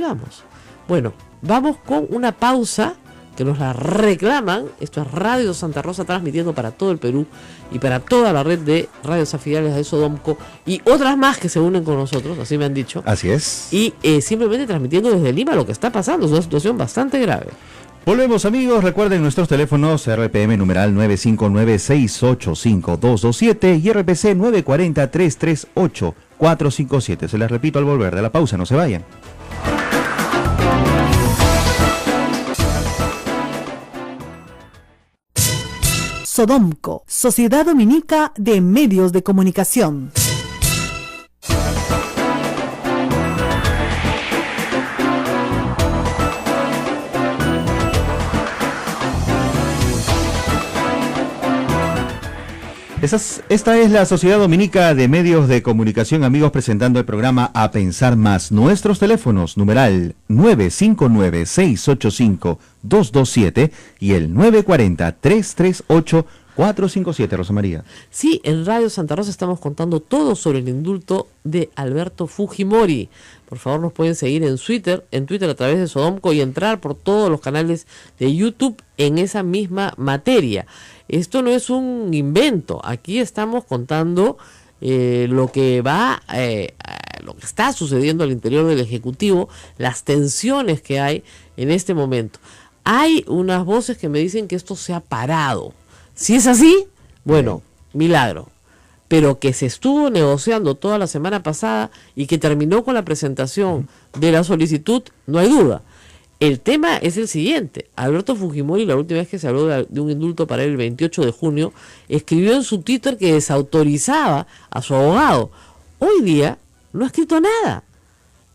vamos. Bueno, vamos con una pausa que nos la reclaman. Esto es Radio Santa Rosa, transmitiendo para todo el Perú y para toda la red de radios afiliadas de Sodomco y otras más que se unen con nosotros, así me han dicho. Así es. Y simplemente transmitiendo desde Lima lo que está pasando. Es una situación bastante grave. Volvemos, amigos. Recuerden nuestros teléfonos: RPM numeral 959-685-227 y RPC 940-338-457. Se les repito al volver de la pausa, no se vayan. Sodomco, Sociedad Dominica de Medios de Comunicación. Esta es la Sociedad Dominica de Medios de Comunicación, amigos, presentando el programa A Pensar Más. Nuestros teléfonos, numeral 959-685-227 y el 940-338-457, Rosa María. Sí, en Radio Santa Rosa estamos contando todo sobre el indulto de Alberto Fujimori. Por favor, nos pueden seguir en Twitter a través de Sodomco y entrar por todos los canales de YouTube en esa misma materia. Esto no es un invento, aquí estamos contando lo que lo que está sucediendo al interior del Ejecutivo, las tensiones que hay en este momento. Hay unas voces que me dicen que esto se ha parado. Si es así, bueno, milagro. Pero que se estuvo negociando toda la semana pasada y que terminó con la presentación de la solicitud, no hay duda. El tema es el siguiente. Alberto Fujimori, la última vez que se habló de un indulto para él, el 28 de junio, escribió en su Twitter que desautorizaba a su abogado. Hoy día no ha escrito nada.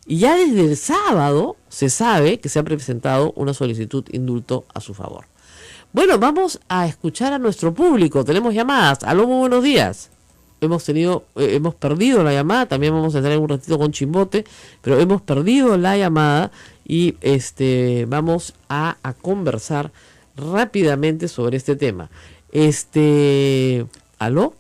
Y ya desde el sábado se sabe que se ha presentado una solicitud de indulto a su favor. Bueno, vamos a escuchar a nuestro público. Tenemos llamadas. Aló, muy buenos días. Hemos perdido la llamada. También vamos a estar en un ratito con Chimbote, pero hemos perdido la llamada. Y vamos a conversar rápidamente sobre este tema. ¿Aló?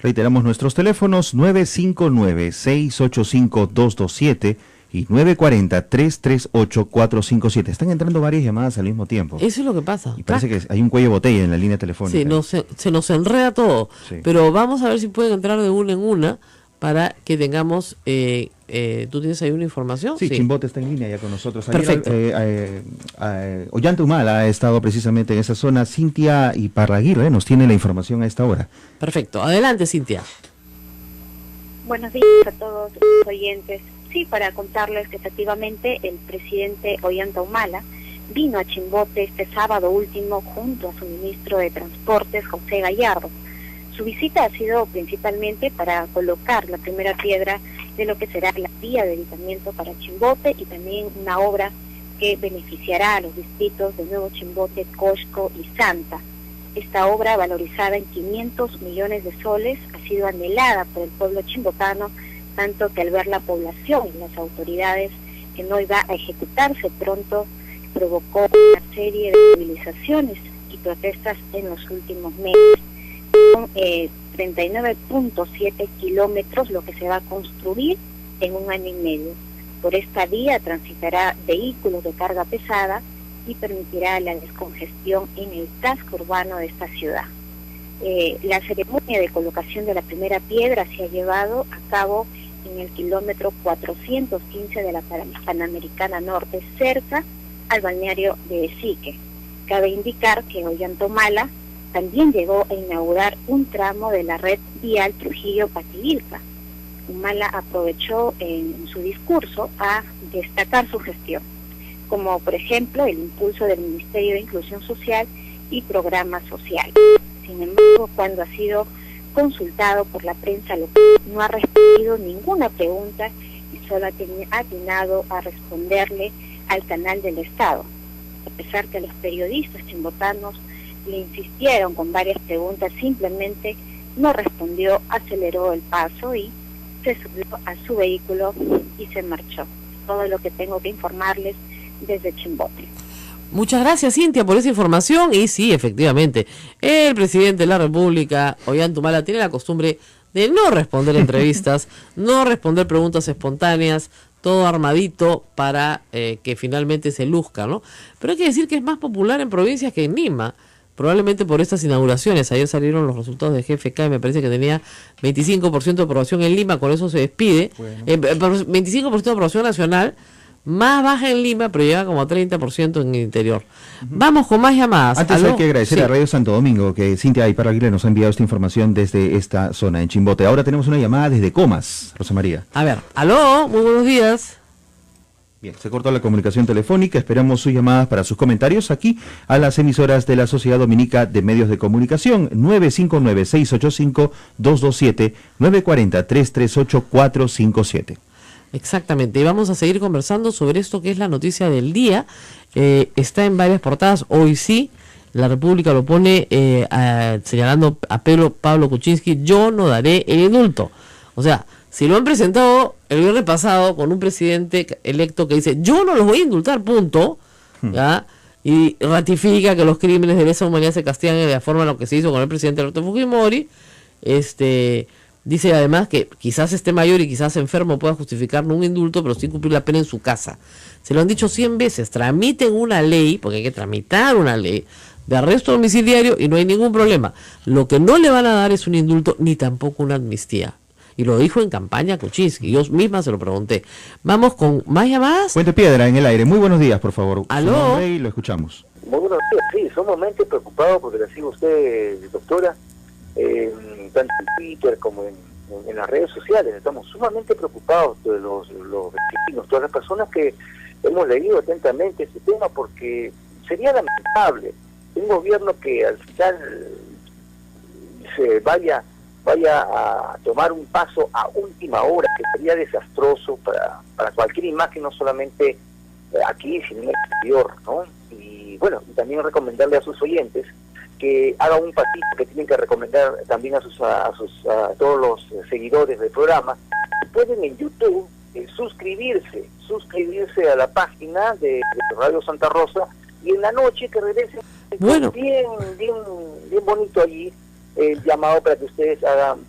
Reiteramos nuestros teléfonos 959-685-227 y 940-338-457. Están entrando varias llamadas al mismo tiempo. Eso es lo que pasa. Y parece que hay un cuello de botella en la línea telefónica. Sí, se nos enreda todo. Sí. Pero vamos a ver si pueden entrar de una en una para que tengamos... ¿tú tienes ahí una información? Sí, Chimbote está en línea ya con nosotros. Perfecto. Ollanta Humala ha estado precisamente en esa zona. Cintia Iparraguirre nos tiene la información a esta hora. Perfecto. Adelante, Cintia. Buenos días a todos los oyentes. Sí, para contarles que efectivamente el presidente Ollanta Humala vino a Chimbote este sábado último junto a su ministro de Transportes, José Gallardo. Su visita ha sido principalmente para colocar la primera piedra de lo que será la vía de evitamiento para Chimbote y también una obra que beneficiará a los distritos de Nuevo Chimbote, Cosco y Santa. Esta obra, valorizada en 500 millones de soles, ha sido anhelada por el pueblo chimbotano, tanto que al ver la población y las autoridades que no iba a ejecutarse pronto, provocó una serie de movilizaciones y protestas en los últimos meses. Son 39.7 kilómetros lo que se va a construir en un año y medio. Por esta vía transitará vehículos de carga pesada y permitirá la descongestión en el casco urbano de esta ciudad. La ceremonia de colocación de la primera piedra se ha llevado a cabo en el kilómetro 415 de la Panamericana Norte, cerca al balneario de Esique. Cabe indicar que Ollanta Humala también llegó a inaugurar un tramo de la red vial Trujillo-Pativilca. Humala aprovechó en su discurso a destacar su gestión, como por ejemplo el impulso del Ministerio de Inclusión Social y Programas Sociales. Sin embargo, cuando ha sido consultado por la prensa local, no ha respondido ninguna pregunta y solo ha atinado a responderle al canal del Estado. A pesar que los periodistas chimbotanos le insistieron con varias preguntas, simplemente no respondió, aceleró el paso y se subió a su vehículo y se marchó. Todo lo que tengo que informarles desde Chimbote. Muchas gracias, Cintia, por esa información. Y sí, efectivamente, el presidente de la República, Ollanta Humala, tiene la costumbre de no responder entrevistas, no responder preguntas espontáneas, todo armadito para que finalmente se luzca, ¿no? Pero hay que decir que es más popular en provincias que en Lima, probablemente por estas inauguraciones. Ayer salieron los resultados de GFK y me parece que tenía 25% de aprobación en Lima, con eso se despide. Bueno. 25% de aprobación nacional, más baja en Lima, pero llega como a 30% en el interior. Vamos con más llamadas. Antes ¿Aló? hay que agradecer a Radio Santo Domingo, que Cintia Iparraguirre nos ha enviado esta información desde esta zona, en Chimbote. Ahora tenemos una llamada desde Comas, Rosa María. A ver, aló, muy buenos días. Bien, se cortó la comunicación telefónica, esperamos sus llamadas para sus comentarios aquí a las emisoras de la Sociedad Dominica de Medios de Comunicación, 959-685-227, 940-338-457. Exactamente, y vamos a seguir conversando sobre esto que es la noticia del día. Está en varias portadas, hoy sí, la República lo pone señalando a Pablo Kuczynski: yo no daré el indulto. O sea, si lo han presentado el viernes pasado con un presidente electo que dice yo no los voy a indultar, punto, ¿ya? Y ratifica que los crímenes de lesa humanidad se castigan de la forma en lo que se hizo con el presidente Alberto Fujimori, dice además que quizás esté mayor y quizás enfermo pueda justificar no un indulto, pero sin cumplir la pena en su casa. Se lo han dicho 100 veces, tramiten una ley, porque hay que tramitar una ley de arresto domiciliario y no hay ningún problema. Lo que no le van a dar es un indulto ni tampoco una amnistía. Y lo dijo en campaña Kuczynski, yo misma se lo pregunté. Vamos con más llamadas. Puente Piedra en el aire, muy buenos días, por favor. ¿Aló? Su nombre y lo escuchamos. Muy buenos días, sí, sumamente preocupados porque la sigue usted, doctora, tanto en Twitter como en las redes sociales. Estamos sumamente preocupados de los vecinos, todas las personas que hemos leído atentamente este tema, porque sería lamentable un gobierno que al final se vaya a tomar un paso a última hora, que sería desastroso para cualquier imagen, no solamente aquí, sino en el exterior, ¿no? Y bueno, también recomendarle a sus oyentes que haga un pasito que tienen que recomendar también a todos los seguidores del programa. Pueden en YouTube suscribirse a la página de Radio Santa Rosa, y en la noche que regresen, Bueno, bien bonito allí, el llamado para que ustedes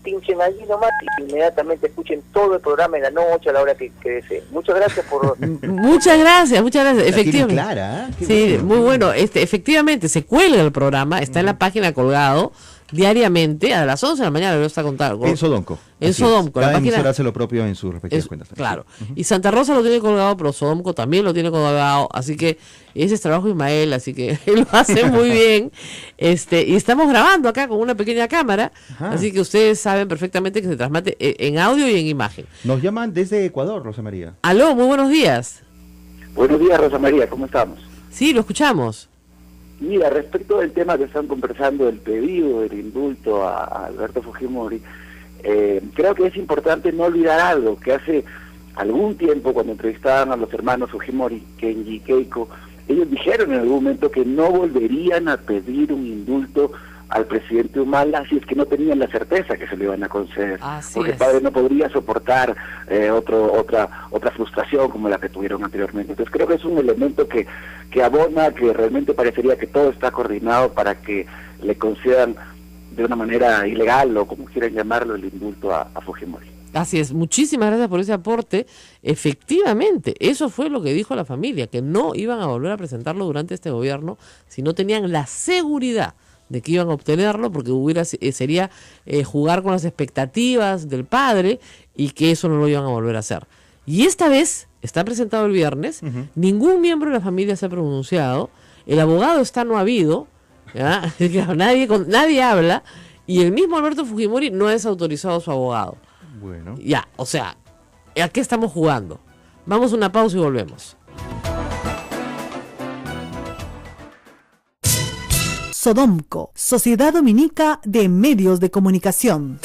pinchen allí nomás y inmediatamente escuchen todo el programa en la noche a la hora que deseen. Muchas gracias por... Muchas gracias, efectivamente. Clara, ¿eh? Sí, bueno. muy bueno. Efectivamente, se cuelga el programa, está en la página colgado diariamente, a las 11 de la mañana lo está contando. En Sodomco. En Así Sodomco. es. La Cada página emisora hace lo propio en sus respectivas cuentas. Claro. Y Santa Rosa lo tiene colgado, pero Sodomco también lo tiene colgado. Así que ese es trabajo de Ismael, así que él lo hace muy bien. Y estamos grabando acá con una pequeña cámara, así que ustedes saben perfectamente que se transmite en audio y en imagen. Nos llaman desde Ecuador, Rosa María. Aló, muy buenos días. Buenos días, Rosa María, ¿cómo estamos? Sí, lo escuchamos. Mira, respecto del tema que están conversando, el pedido del indulto a Alberto Fujimori, creo que es importante no olvidar algo, que hace algún tiempo cuando entrevistaban a los hermanos Fujimori, Kenji y Keiko, ellos dijeron en algún momento que no volverían a pedir un indulto al presidente Humala si es que no tenían la certeza que se le iban a conceder, porque el padre no podría soportar otra frustración como la que tuvieron anteriormente. Entonces creo que es un elemento que abona, que realmente parecería que todo está coordinado para que le concedan de una manera ilegal o como quieran llamarlo el indulto a Fujimori. Así es, muchísimas gracias por ese aporte. Efectivamente, eso fue lo que dijo la familia, que no iban a volver a presentarlo durante este gobierno si no tenían la seguridad de que iban a obtenerlo, porque sería jugar con las expectativas del padre y que eso no lo iban a volver a hacer. Y esta vez, está presentado el viernes, ningún miembro de la familia se ha pronunciado, el abogado está no habido, ¿ya? Nadie habla, y el mismo Alberto Fujimori no ha desautorizado a su abogado. Bueno. Ya, o sea, ¿a qué estamos jugando? Vamos a una pausa y volvemos. Sodomco, Sociedad Dominica de Medios de Comunicación.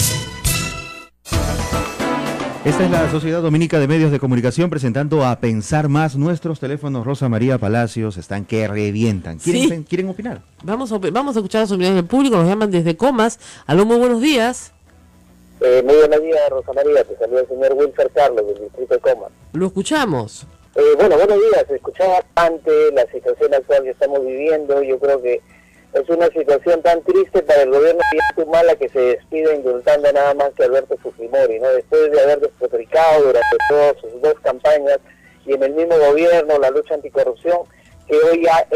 Esta es la Sociedad Dominica de Medios de Comunicación presentando a Pensar Más. Nuestros teléfonos, Rosa María Palacios, están que revientan. ¿Quieren opinar? Vamos a escuchar las opiniones del público, nos llaman desde Comas. Aló, muy buenos días. Muy buenos días, Rosa María, te saluda el señor Wilfer Carlos del distrito de Comas. Lo escuchamos. Buenos días, escuchaba antes la situación actual que estamos viviendo. Yo creo que es una situación tan triste para el gobierno de Humala que se despide indultando nada más que a Alberto Fujimori, ¿no? Después de haber despotricado durante todas sus dos campañas y en el mismo gobierno la lucha anticorrupción, que hoy ya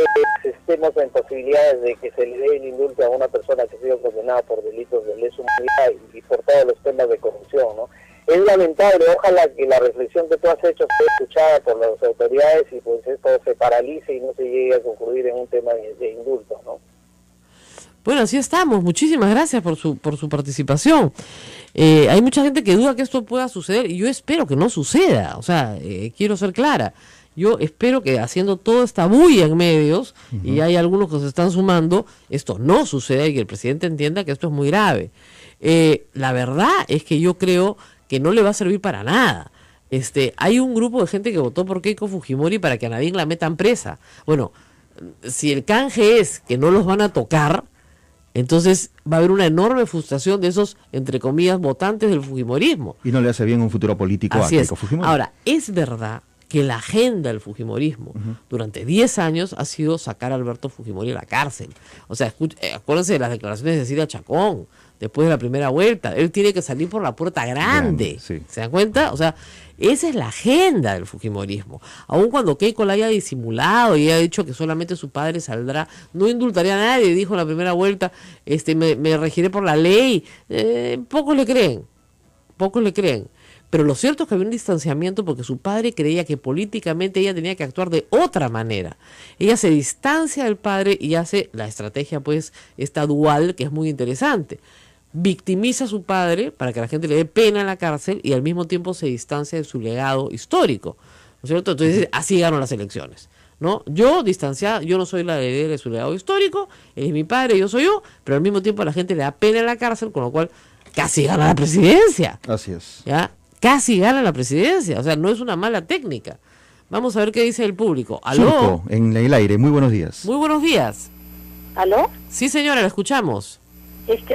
estemos en posibilidades de que se le dé el indulto a una persona que ha sido condenada por delitos de lesa humanidad y por todos los temas de corrupción, ¿no? Es lamentable, ojalá que la reflexión que tú has hecho sea escuchada por las autoridades y pues esto se paralice y no se llegue a concluir en un tema de indulto, ¿no? Bueno, así estamos. Muchísimas gracias por su participación. Hay mucha gente que duda que esto pueda suceder y yo espero que no suceda. O sea, quiero ser clara. Yo espero que haciendo toda esta bulla en medios, y hay algunos que se están sumando, esto no suceda y que el presidente entienda que esto es muy grave. La verdad es que yo creo que no le va a servir para nada. Hay un grupo de gente que votó por Keiko Fujimori para que a Nadine la metan presa. Bueno, si el canje es que no los van a tocar, entonces va a haber una enorme frustración de esos, entre comillas, votantes del fujimorismo. Y no le hace bien un futuro político a Keiko Fujimori. Ahora, es verdad que la agenda del fujimorismo durante 10 años ha sido sacar a Alberto Fujimori a la cárcel. O sea, acuérdense de las declaraciones de Cecilia Chacón después de la primera vuelta. Él tiene que salir por la puerta grande. Sí. ¿Se dan cuenta? O sea, esa es la agenda del fujimorismo. Aun cuando Keiko la haya disimulado y haya dicho que solamente su padre saldrá, no indultaría a nadie, dijo en la primera vuelta, me regiré por la ley. Pocos le creen. Pero lo cierto es que había un distanciamiento porque su padre creía que políticamente ella tenía que actuar de otra manera. Ella se distancia del padre y hace la estrategia, pues, esta dual, que es muy interesante. Victimiza a su padre para que la gente le dé pena en la cárcel y al mismo tiempo se distancia de su legado histórico, ¿no es cierto? Entonces así ganó las elecciones, ¿no? Yo no soy la heredera de su legado histórico, él es mi padre, yo soy yo, pero al mismo tiempo a la gente le da pena en la cárcel, con lo cual casi gana la presidencia. Así es. ¿Ya? Casi gana la presidencia, o sea, no es una mala técnica. Vamos a ver qué dice el público. ¿Aló? Surco, en el aire, muy buenos días. Muy buenos días. ¿Aló? Sí, señora, la escuchamos.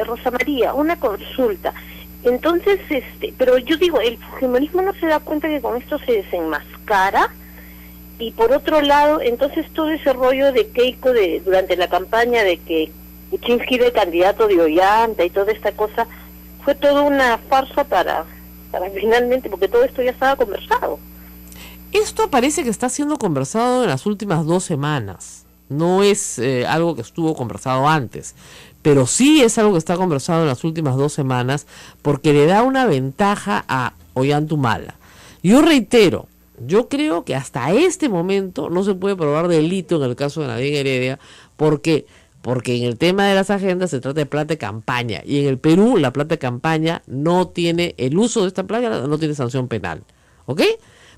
Rosa María, una consulta. Entonces, pero yo digo, el fujimorismo no se da cuenta que con esto se desenmascara, y por otro lado, entonces todo ese rollo de Keiko durante la campaña de que Kuczynski de candidato de Ollanta y toda esta cosa, fue toda una farsa para finalmente, porque todo esto ya estaba conversado. Esto parece que está siendo conversado en las últimas 2 semanas. No es algo que estuvo conversado antes, pero sí es algo que está conversado en las últimas 2 semanas porque le da una ventaja a Ollanta. Yo reitero, yo creo que hasta este momento no se puede probar delito en el caso de Nadine Heredia porque en el tema de las agendas se trata de plata de campaña y en el Perú la plata de campaña no tiene, el uso de esta plata no tiene sanción penal, ¿ok?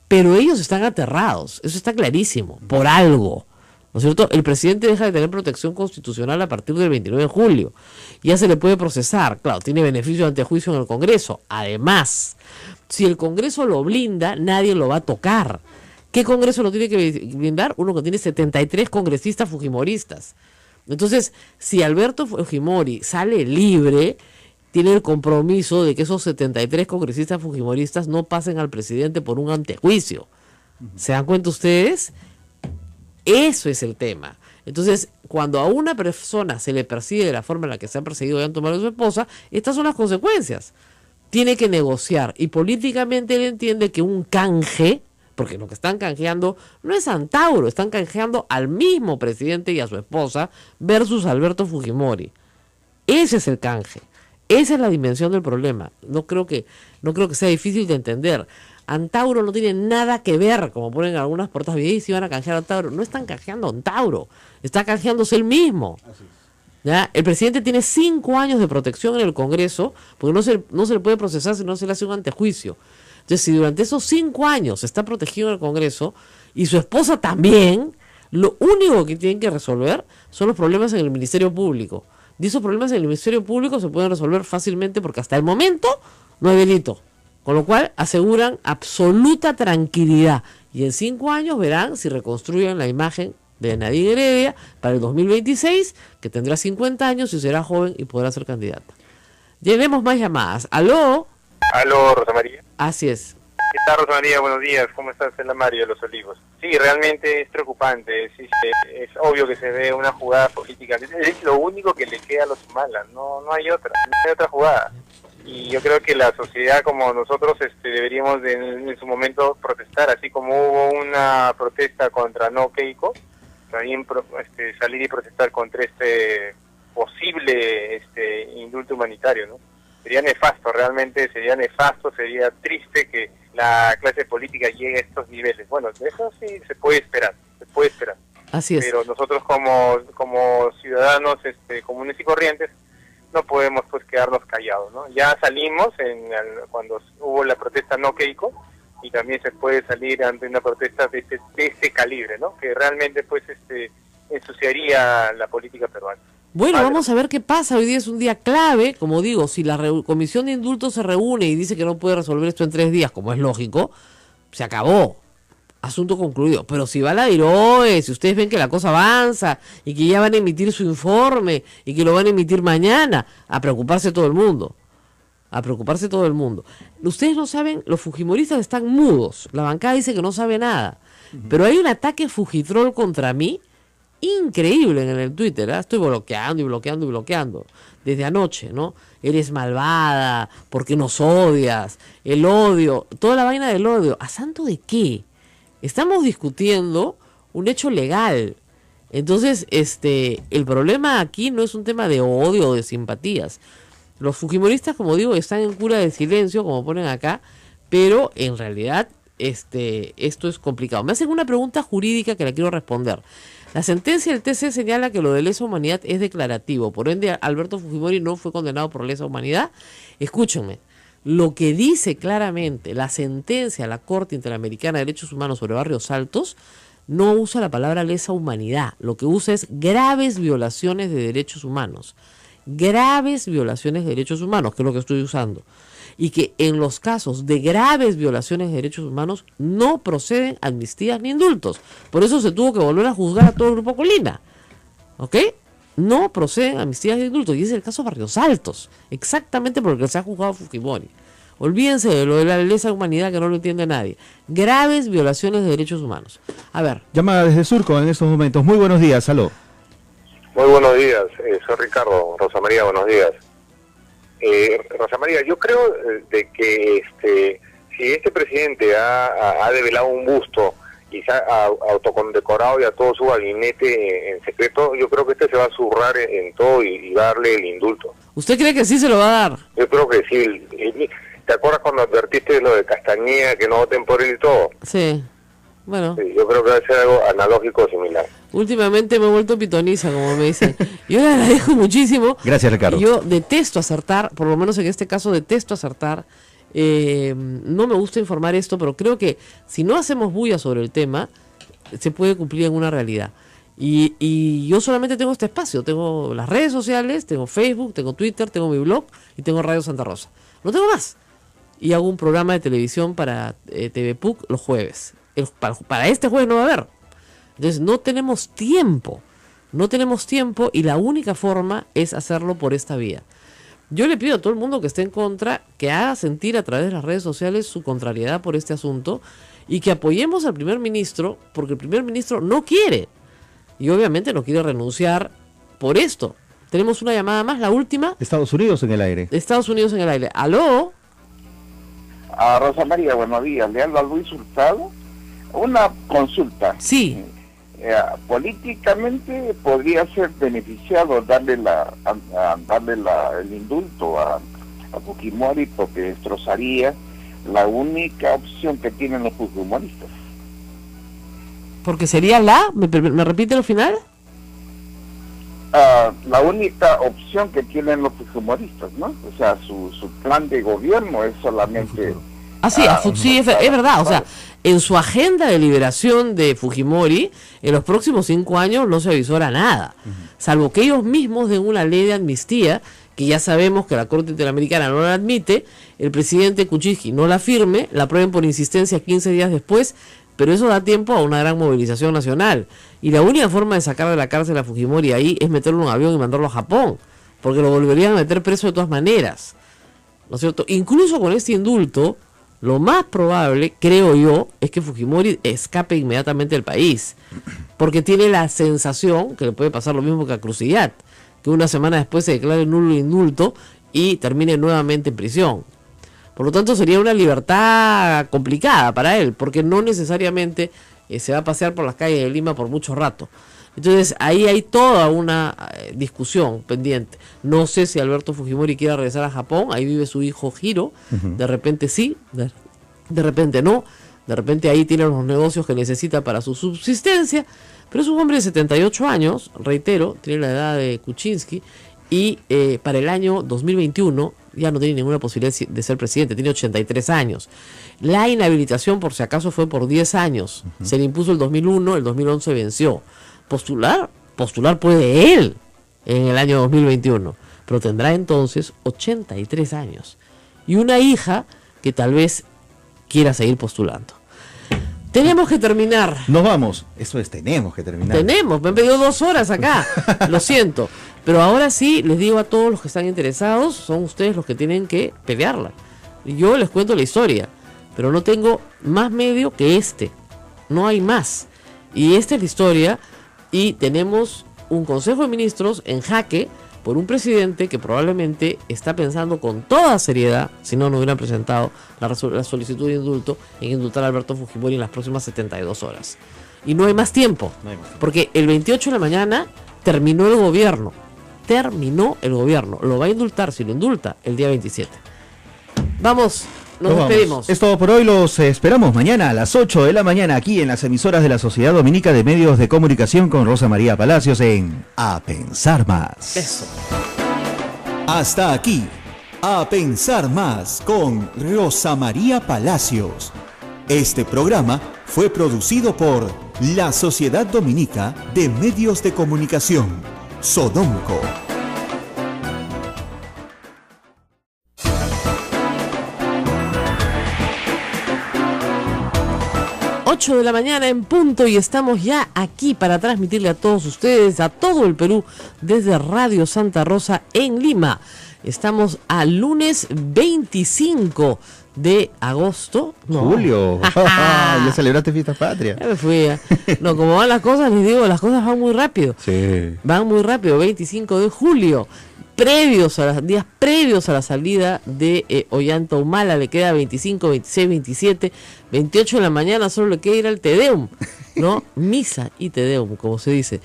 Pero ellos están aterrados, eso está clarísimo, por algo, ¿no es cierto? El presidente deja de tener protección constitucional a partir del 29 de julio, ya se le puede procesar, claro, tiene beneficio de antejuicio en el Congreso, además, si el Congreso lo blinda, nadie lo va a tocar. ¿Qué Congreso lo tiene que blindar? Uno que tiene 73 congresistas fujimoristas. Entonces, si Alberto Fujimori sale libre, tiene el compromiso de que esos 73 congresistas fujimoristas no pasen al presidente por un antejuicio. ¿Se dan cuenta ustedes? Eso es el tema. Entonces, cuando a una persona se le persigue de la forma en la que se ha perseguido a Ollanta Humala y su esposa, estas son las consecuencias. Tiene que negociar y políticamente él entiende que un canje, porque lo que están canjeando no es Antauro, están canjeando al mismo presidente y a su esposa versus Alberto Fujimori. Ese es el canje. Esa es la dimensión del problema. No creo que sea difícil de entender. Antauro no tiene nada que ver, como ponen algunas portadas videos, si van a canjear a Antauro. No están canjeando a Antauro, está canjeándose él mismo. ¿Ya? El presidente tiene 5 años de protección en el Congreso, porque no se le puede procesar si no se le hace un antejuicio. Entonces, si durante esos 5 años está protegido en el Congreso, y su esposa también, lo único que tienen que resolver son los problemas en el Ministerio Público. Y esos problemas en el Ministerio Público se pueden resolver fácilmente porque hasta el momento no hay delito. Con lo cual aseguran absoluta tranquilidad. Y en 5 años verán si reconstruyen la imagen de Nadine Heredia para el 2026, que tendrá 50 años y será joven y podrá ser candidata. Tenemos más llamadas. ¿Aló? Aló, Rosa María. Así es. ¿Qué tal, Rosa María? Buenos días. ¿Cómo estás en la María de los Olivos? Sí, realmente es preocupante. Es obvio que se ve una jugada política. Es lo único que le queda a los Humala. No hay otra. No hay otra jugada. Y yo creo que la sociedad, como nosotros, deberíamos en su momento protestar, así como hubo una protesta contra No Keiko, también salir y protestar contra este posible indulto humanitario, ¿no? Sería nefasto, realmente sería nefasto, sería triste que la clase política llegue a estos niveles. Bueno, eso sí se puede esperar. Así es. Pero nosotros como ciudadanos comunes y corrientes no podemos pues quedarnos callados, ¿no? Ya salimos cuando hubo la protesta No Keiko, y también se puede salir ante una protesta de este calibre, ¿no? Que realmente pues ensuciaría la política peruana. Bueno, vamos a ver qué pasa. Hoy día es un día clave, como digo, si la comisión de indultos se reúne y dice que no puede resolver esto en 3 días, como es lógico, se acabó. Asunto concluido. Pero si va a la DIROE, si ustedes ven que la cosa avanza y que ya van a emitir su informe y que lo van a emitir mañana, a preocuparse todo el mundo. A preocuparse todo el mundo. Ustedes no saben, los fujimoristas están mudos. La bancada dice que no sabe nada. Pero hay un ataque fujitrol contra mí increíble en el Twitter, ¿eh? Estoy bloqueando desde anoche, ¿no? Eres malvada, ¿por qué nos odias? El odio, toda la vaina del odio. ¿A santo de qué? Estamos discutiendo un hecho legal. Entonces, el problema aquí no es un tema de odio o de simpatías. Los fujimoristas, como digo, están en cura de silencio, como ponen acá, pero en realidad esto es complicado. Me hacen una pregunta jurídica que la quiero responder. La sentencia del TC señala que lo de lesa humanidad es declarativo, por ende Alberto Fujimori no fue condenado por lesa humanidad. Escúchenme, lo que dice claramente la sentencia de la Corte Interamericana de Derechos Humanos sobre Barrios Altos no usa la palabra lesa humanidad, lo que usa es graves violaciones de derechos humanos. Graves violaciones de derechos humanos, que es lo que estoy usando. Y que en los casos de graves violaciones de derechos humanos no proceden amnistías ni indultos. Por eso se tuvo que volver a juzgar a todo el Grupo Colina. ¿Ok? No proceden amnistías ni indultos. Y ese es el caso Barrios Altos. Exactamente por el que se ha juzgado a Fujimori. Olvídense de lo de la lesa humanidad que no lo entiende nadie. Graves violaciones de derechos humanos. A ver. Llamada desde Surco en estos momentos. Muy buenos días, aló. Muy buenos días, soy Ricardo. Rosa María, buenos días. Rosa María, yo creo de que si este presidente ha develado un busto y se ha autocondecorado ya todo su gabinete en secreto, yo creo que se va a zurrar en todo y darle el indulto. ¿Usted cree que sí se lo va a dar? Yo creo que sí. ¿Te acuerdas cuando advertiste lo de Castañeda, que no voten por él y todo? Sí. Bueno. Sí, yo creo que va a ser algo analógico similar. Últimamente me he vuelto pitoniza, como me dicen. Yo le agradezco muchísimo. Gracias, Ricardo. Yo detesto acertar, por lo menos en este caso detesto acertar. No me gusta informar esto, pero creo que si no hacemos bulla sobre el tema, se puede cumplir en una realidad. Y yo solamente tengo este espacio. Tengo las redes sociales, tengo Facebook, tengo Twitter, tengo mi blog y tengo Radio Santa Rosa. No tengo más. Y hago un programa de televisión para TV PUC los jueves. Para este jueves no va a haber. Entonces no tenemos tiempo y la única forma es hacerlo por esta vía. Yo le pido a todo el mundo que esté en contra que haga sentir a través de las redes sociales su contrariedad por este asunto y que apoyemos al primer ministro, porque el primer ministro no quiere y obviamente no quiere renunciar por esto. Tenemos una llamada más, la última. Estados Unidos en el aire. Estados Unidos en el aire. ¿Aló? Rosa María, buenos días. Le habla Luis Hurtado. Una consulta. Sí. Políticamente podría ser beneficiado darle el indulto a Fujimori, porque destrozaría la única opción que tienen los fujimoristas. Porque sería ¿me repite al final? La única opción que tienen los fujimoristas, ¿no? O sea, su plan de gobierno es solamente... Sí, es verdad, o sea, en su agenda de liberación de Fujimori, en los próximos 5 años no se avisora nada, salvo que ellos mismos den una ley de amnistía, que ya sabemos que la Corte Interamericana no la admite, el presidente Kuczynski no la firme, la aprueben por insistencia 15 días después, pero eso da tiempo a una gran movilización nacional. Y la única forma de sacar de la cárcel a Fujimori ahí es meterlo en un avión y mandarlo a Japón, porque lo volverían a meter preso de todas maneras, ¿no es cierto? Incluso con este indulto, lo más probable, creo yo, es que Fujimori escape inmediatamente del país, porque tiene la sensación que le puede pasar lo mismo que a Crucillat, que una semana después se declare nulo el indulto y termine nuevamente en prisión. Por lo tanto, sería una libertad complicada para él, porque no necesariamente se va a pasear por las calles de Lima por mucho rato. Entonces, ahí hay toda una discusión pendiente. No sé si Alberto Fujimori quiera regresar a Japón, ahí vive su hijo Hiro, de repente sí, de repente no, de repente ahí tiene los negocios que necesita para su subsistencia, pero es un hombre de 78 años, reitero, tiene la edad de Kuczynski, y para el año 2021 ya no tiene ninguna posibilidad de ser presidente, tiene 83 años. La inhabilitación, por si acaso, fue por 10 años, se le impuso el 2001, el 2011 venció. Postular puede él en el año 2021, pero tendrá entonces 83 años y una hija que tal vez quiera seguir postulando. Tenemos que terminar. Nos vamos. Eso es, tenemos que terminar. Me han pedido 2 horas acá. Lo siento. Pero ahora sí, les digo a todos los que están interesados, son ustedes los que tienen que pelearla. Yo les cuento la historia, pero no tengo más medio que este. No hay más. Y esta es la historia. Y tenemos un Consejo de Ministros en jaque por un presidente que probablemente está pensando con toda seriedad, si no hubieran presentado la solicitud de indulto, en indultar a Alberto Fujimori en las próximas 72 horas. Y no hay más tiempo, porque el 28 de la mañana terminó el gobierno. Lo va a indultar, si lo indulta, el día 27. Vamos. Nos despedimos. Es todo por hoy, los esperamos mañana a las 8 de la mañana aquí en las emisoras de la Sociedad Dominica de Medios de Comunicación con Rosa María Palacios en A Pensar Más. Eso. Hasta aquí, A Pensar Más con Rosa María Palacios. Este programa fue producido por la Sociedad Dominica de Medios de Comunicación, Sodomco. 8 de la mañana en punto y estamos ya aquí para transmitirle a todos ustedes, a todo el Perú, desde Radio Santa Rosa en Lima. Estamos al lunes 25 de agosto. No. Julio. Ya celebraste fiesta patria. Ya me fui ya. No, como van las cosas, les digo, las cosas van muy rápido. Sí. Van muy rápido, 25 de julio. Días previos a la salida de Ollanta Humala, le queda 25, 26, 27, 28 de la mañana, solo le queda ir al Te Deum, ¿no? Misa y Te Deum, como se dice.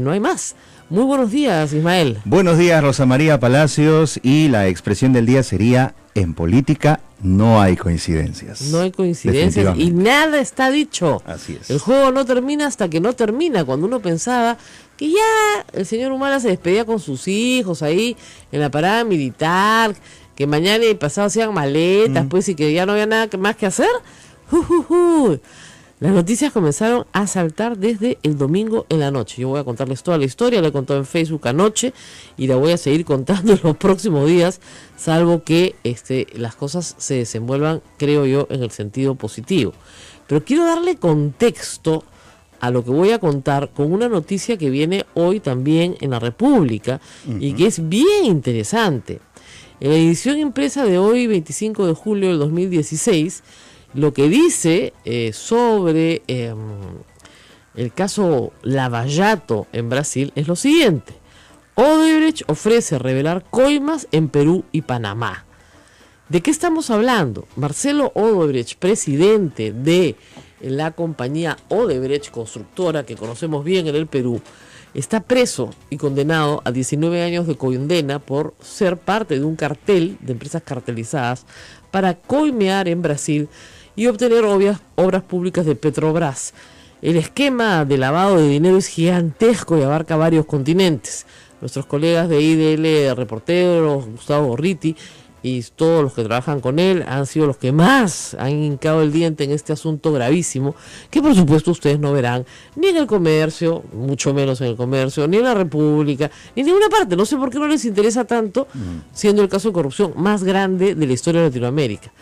No hay más. Muy buenos días, Ismael. Buenos días, Rosa María Palacios, y la expresión del día sería: en política no hay coincidencias. No hay coincidencias y nada está dicho. Así es. El juego no termina hasta que no termina. Cuando uno pensaba que ya el señor Humala se despedía con sus hijos ahí en la parada militar, que mañana y pasado hacían maletas, pues, y que ya no había nada más que hacer. Las noticias comenzaron a saltar desde el domingo en la noche. Yo voy a contarles toda la historia, la he contado en Facebook anoche y la voy a seguir contando en los próximos días, salvo que las cosas se desenvuelvan, creo yo, en el sentido positivo. Pero quiero darle contexto a lo que voy a contar con una noticia que viene hoy también en La República y que es bien interesante. En la edición impresa de hoy, 25 de julio del 2016, lo que dice sobre el caso Lava Jato en Brasil es lo siguiente: Odebrecht ofrece revelar coimas en Perú y Panamá. ¿De qué estamos hablando? Marcelo Odebrecht, presidente de la compañía Odebrecht Constructora, que conocemos bien en el Perú, está preso y condenado a 19 años de condena por ser parte de un cartel de empresas cartelizadas para coimear en Brasil y obtener obras públicas de Petrobras. El esquema de lavado de dinero es gigantesco y abarca varios continentes. Nuestros colegas de IDL Reporteros, Gustavo Gorriti y todos los que trabajan con él han sido los que más han hincado el diente en este asunto gravísimo, que por supuesto ustedes no verán ni en el Comercio, mucho menos en el Comercio, ni en la República, ni en ninguna parte. No sé por qué no les interesa tanto, siendo el caso de corrupción más grande de la historia de Latinoamérica.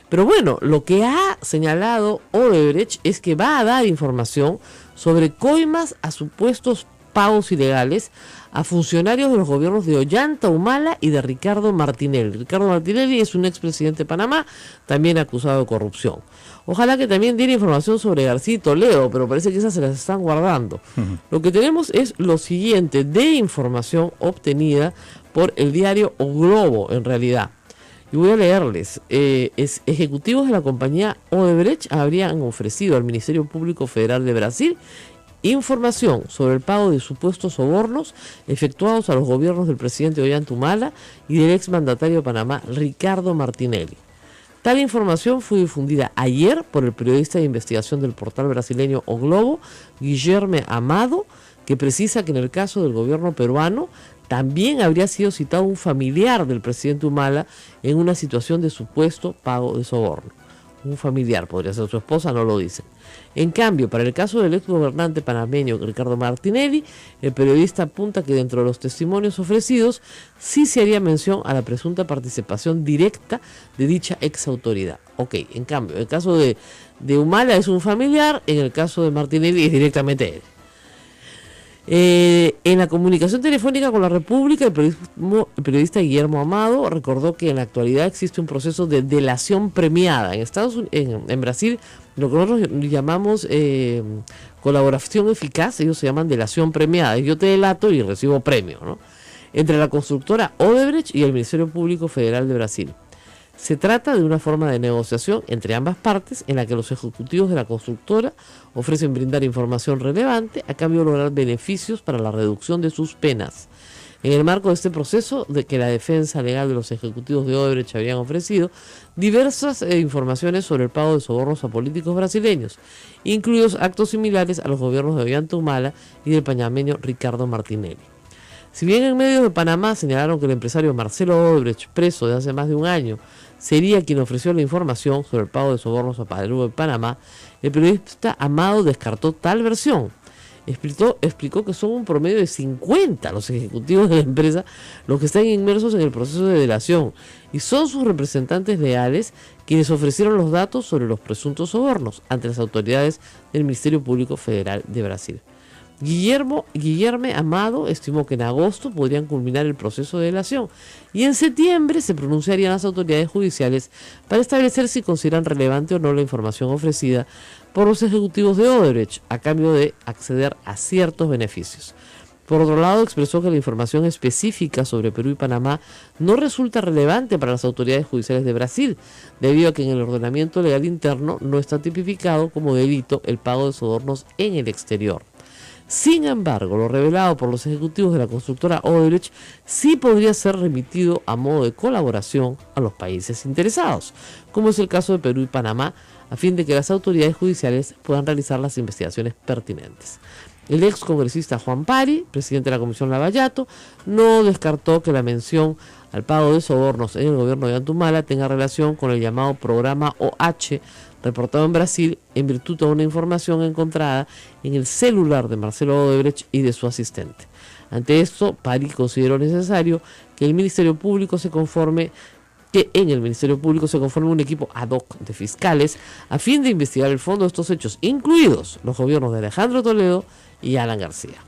Pero bueno, lo que ha señalado Odebrecht es que va a dar información sobre coimas a supuestos pagos ilegales a funcionarios de los gobiernos de Ollanta Humala y de Ricardo Martinelli. Ricardo Martinelli es un expresidente de Panamá, también acusado de corrupción. Ojalá que también diera información sobre García y Toledo, pero parece que esas se las están guardando. Lo que tenemos es lo siguiente de información obtenida por el diario O Globo, en realidad. Y voy a leerles. Ejecutivos de la compañía Odebrecht habrían ofrecido al Ministerio Público Federal de Brasil información sobre el pago de supuestos sobornos efectuados a los gobiernos del presidente Ollanta Humala y del exmandatario de Panamá, Ricardo Martinelli. Tal información fue difundida ayer por el periodista de investigación del portal brasileño O Globo, Guilherme Amado, que precisa que en el caso del gobierno peruano también habría sido citado un familiar del presidente Humala en una situación de supuesto pago de soborno. Un familiar, podría ser su esposa, no lo dicen. En cambio, para el caso del ex gobernante panameño Ricardo Martinelli, el periodista apunta que dentro de los testimonios ofrecidos sí se haría mención a la presunta participación directa de dicha ex autoridad. Ok, en cambio, el caso de Humala es un familiar, en el caso de Martinelli es directamente él. En la comunicación telefónica con la República, el periodista Guillermo Amado recordó que en la actualidad existe un proceso de delación premiada. En Brasil, lo que nosotros llamamos colaboración eficaz, ellos se llaman delación premiada. Yo te delato y recibo premio, ¿no? Entre la constructora Odebrecht y el Ministerio Público Federal de Brasil. Se trata de una forma de negociación entre ambas partes en la que los ejecutivos de la constructora ofrecen brindar información relevante a cambio de lograr beneficios para la reducción de sus penas. En el marco de este proceso, de que la defensa legal de los ejecutivos de Odebrecht habían ofrecido diversas informaciones sobre el pago de sobornos a políticos brasileños, incluidos actos similares a los gobiernos de Ollanta Humala y del panameño Ricardo Martinelli. Si bien en medios de Panamá señalaron que el empresario Marcelo Odebrecht, preso de hace más de un año, sería quien ofreció la información sobre el pago de sobornos a Perú y Panamá, el periodista Amado descartó tal versión. Explicó que son un promedio de 50 los ejecutivos de la empresa los que están inmersos en el proceso de delación y son sus representantes leales quienes ofrecieron los datos sobre los presuntos sobornos ante las autoridades del Ministerio Público Federal de Brasil. Guillerme Amado estimó que en agosto podrían culminar el proceso de delación y en septiembre se pronunciarían las autoridades judiciales para establecer si consideran relevante o no la información ofrecida por los ejecutivos de Odebrecht a cambio de acceder a ciertos beneficios. Por otro lado, expresó que la información específica sobre Perú y Panamá no resulta relevante para las autoridades judiciales de Brasil, debido a que en el ordenamiento legal interno no está tipificado como delito el pago de sobornos en el exterior. Sin embargo, lo revelado por los ejecutivos de la constructora Odebrecht sí podría ser remitido a modo de colaboración a los países interesados, como es el caso de Perú y Panamá, a fin de que las autoridades judiciales puedan realizar las investigaciones pertinentes. El ex congresista Juan Pari, presidente de la Comisión Lavallato, no descartó que la mención al pago de sobornos en el gobierno de Antumala tenga relación con el llamado programa OH, reportado en Brasil en virtud de una información encontrada en el celular de Marcelo Odebrecht y de su asistente. Ante esto, Pari consideró necesario que en el Ministerio Público se conforme un equipo ad hoc de fiscales a fin de investigar el fondo de estos hechos, incluidos los gobiernos de Alejandro Toledo y Alan García.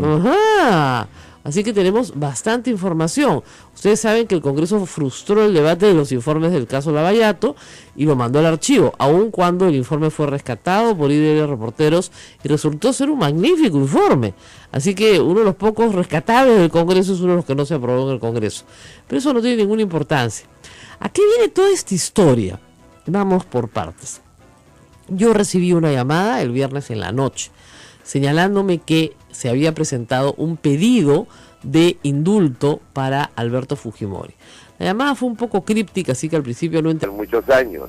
Ajá. Así que tenemos bastante información. Ustedes saben que el Congreso frustró el debate de los informes del caso Lavallato y lo mandó al archivo, aun cuando el informe fue rescatado por IDL Reporteros y resultó ser un magnífico informe. Así que uno de los pocos rescatables del Congreso es uno de los que no se aprobó en el Congreso. Pero eso no tiene ninguna importancia. ¿A qué viene toda esta historia? Vamos por partes. Yo recibí una llamada el viernes en la noche, señalándome que se había presentado un pedido de indulto para Alberto Fujimori. La llamada fue un poco críptica, así que al principio no entendí. Muchos años.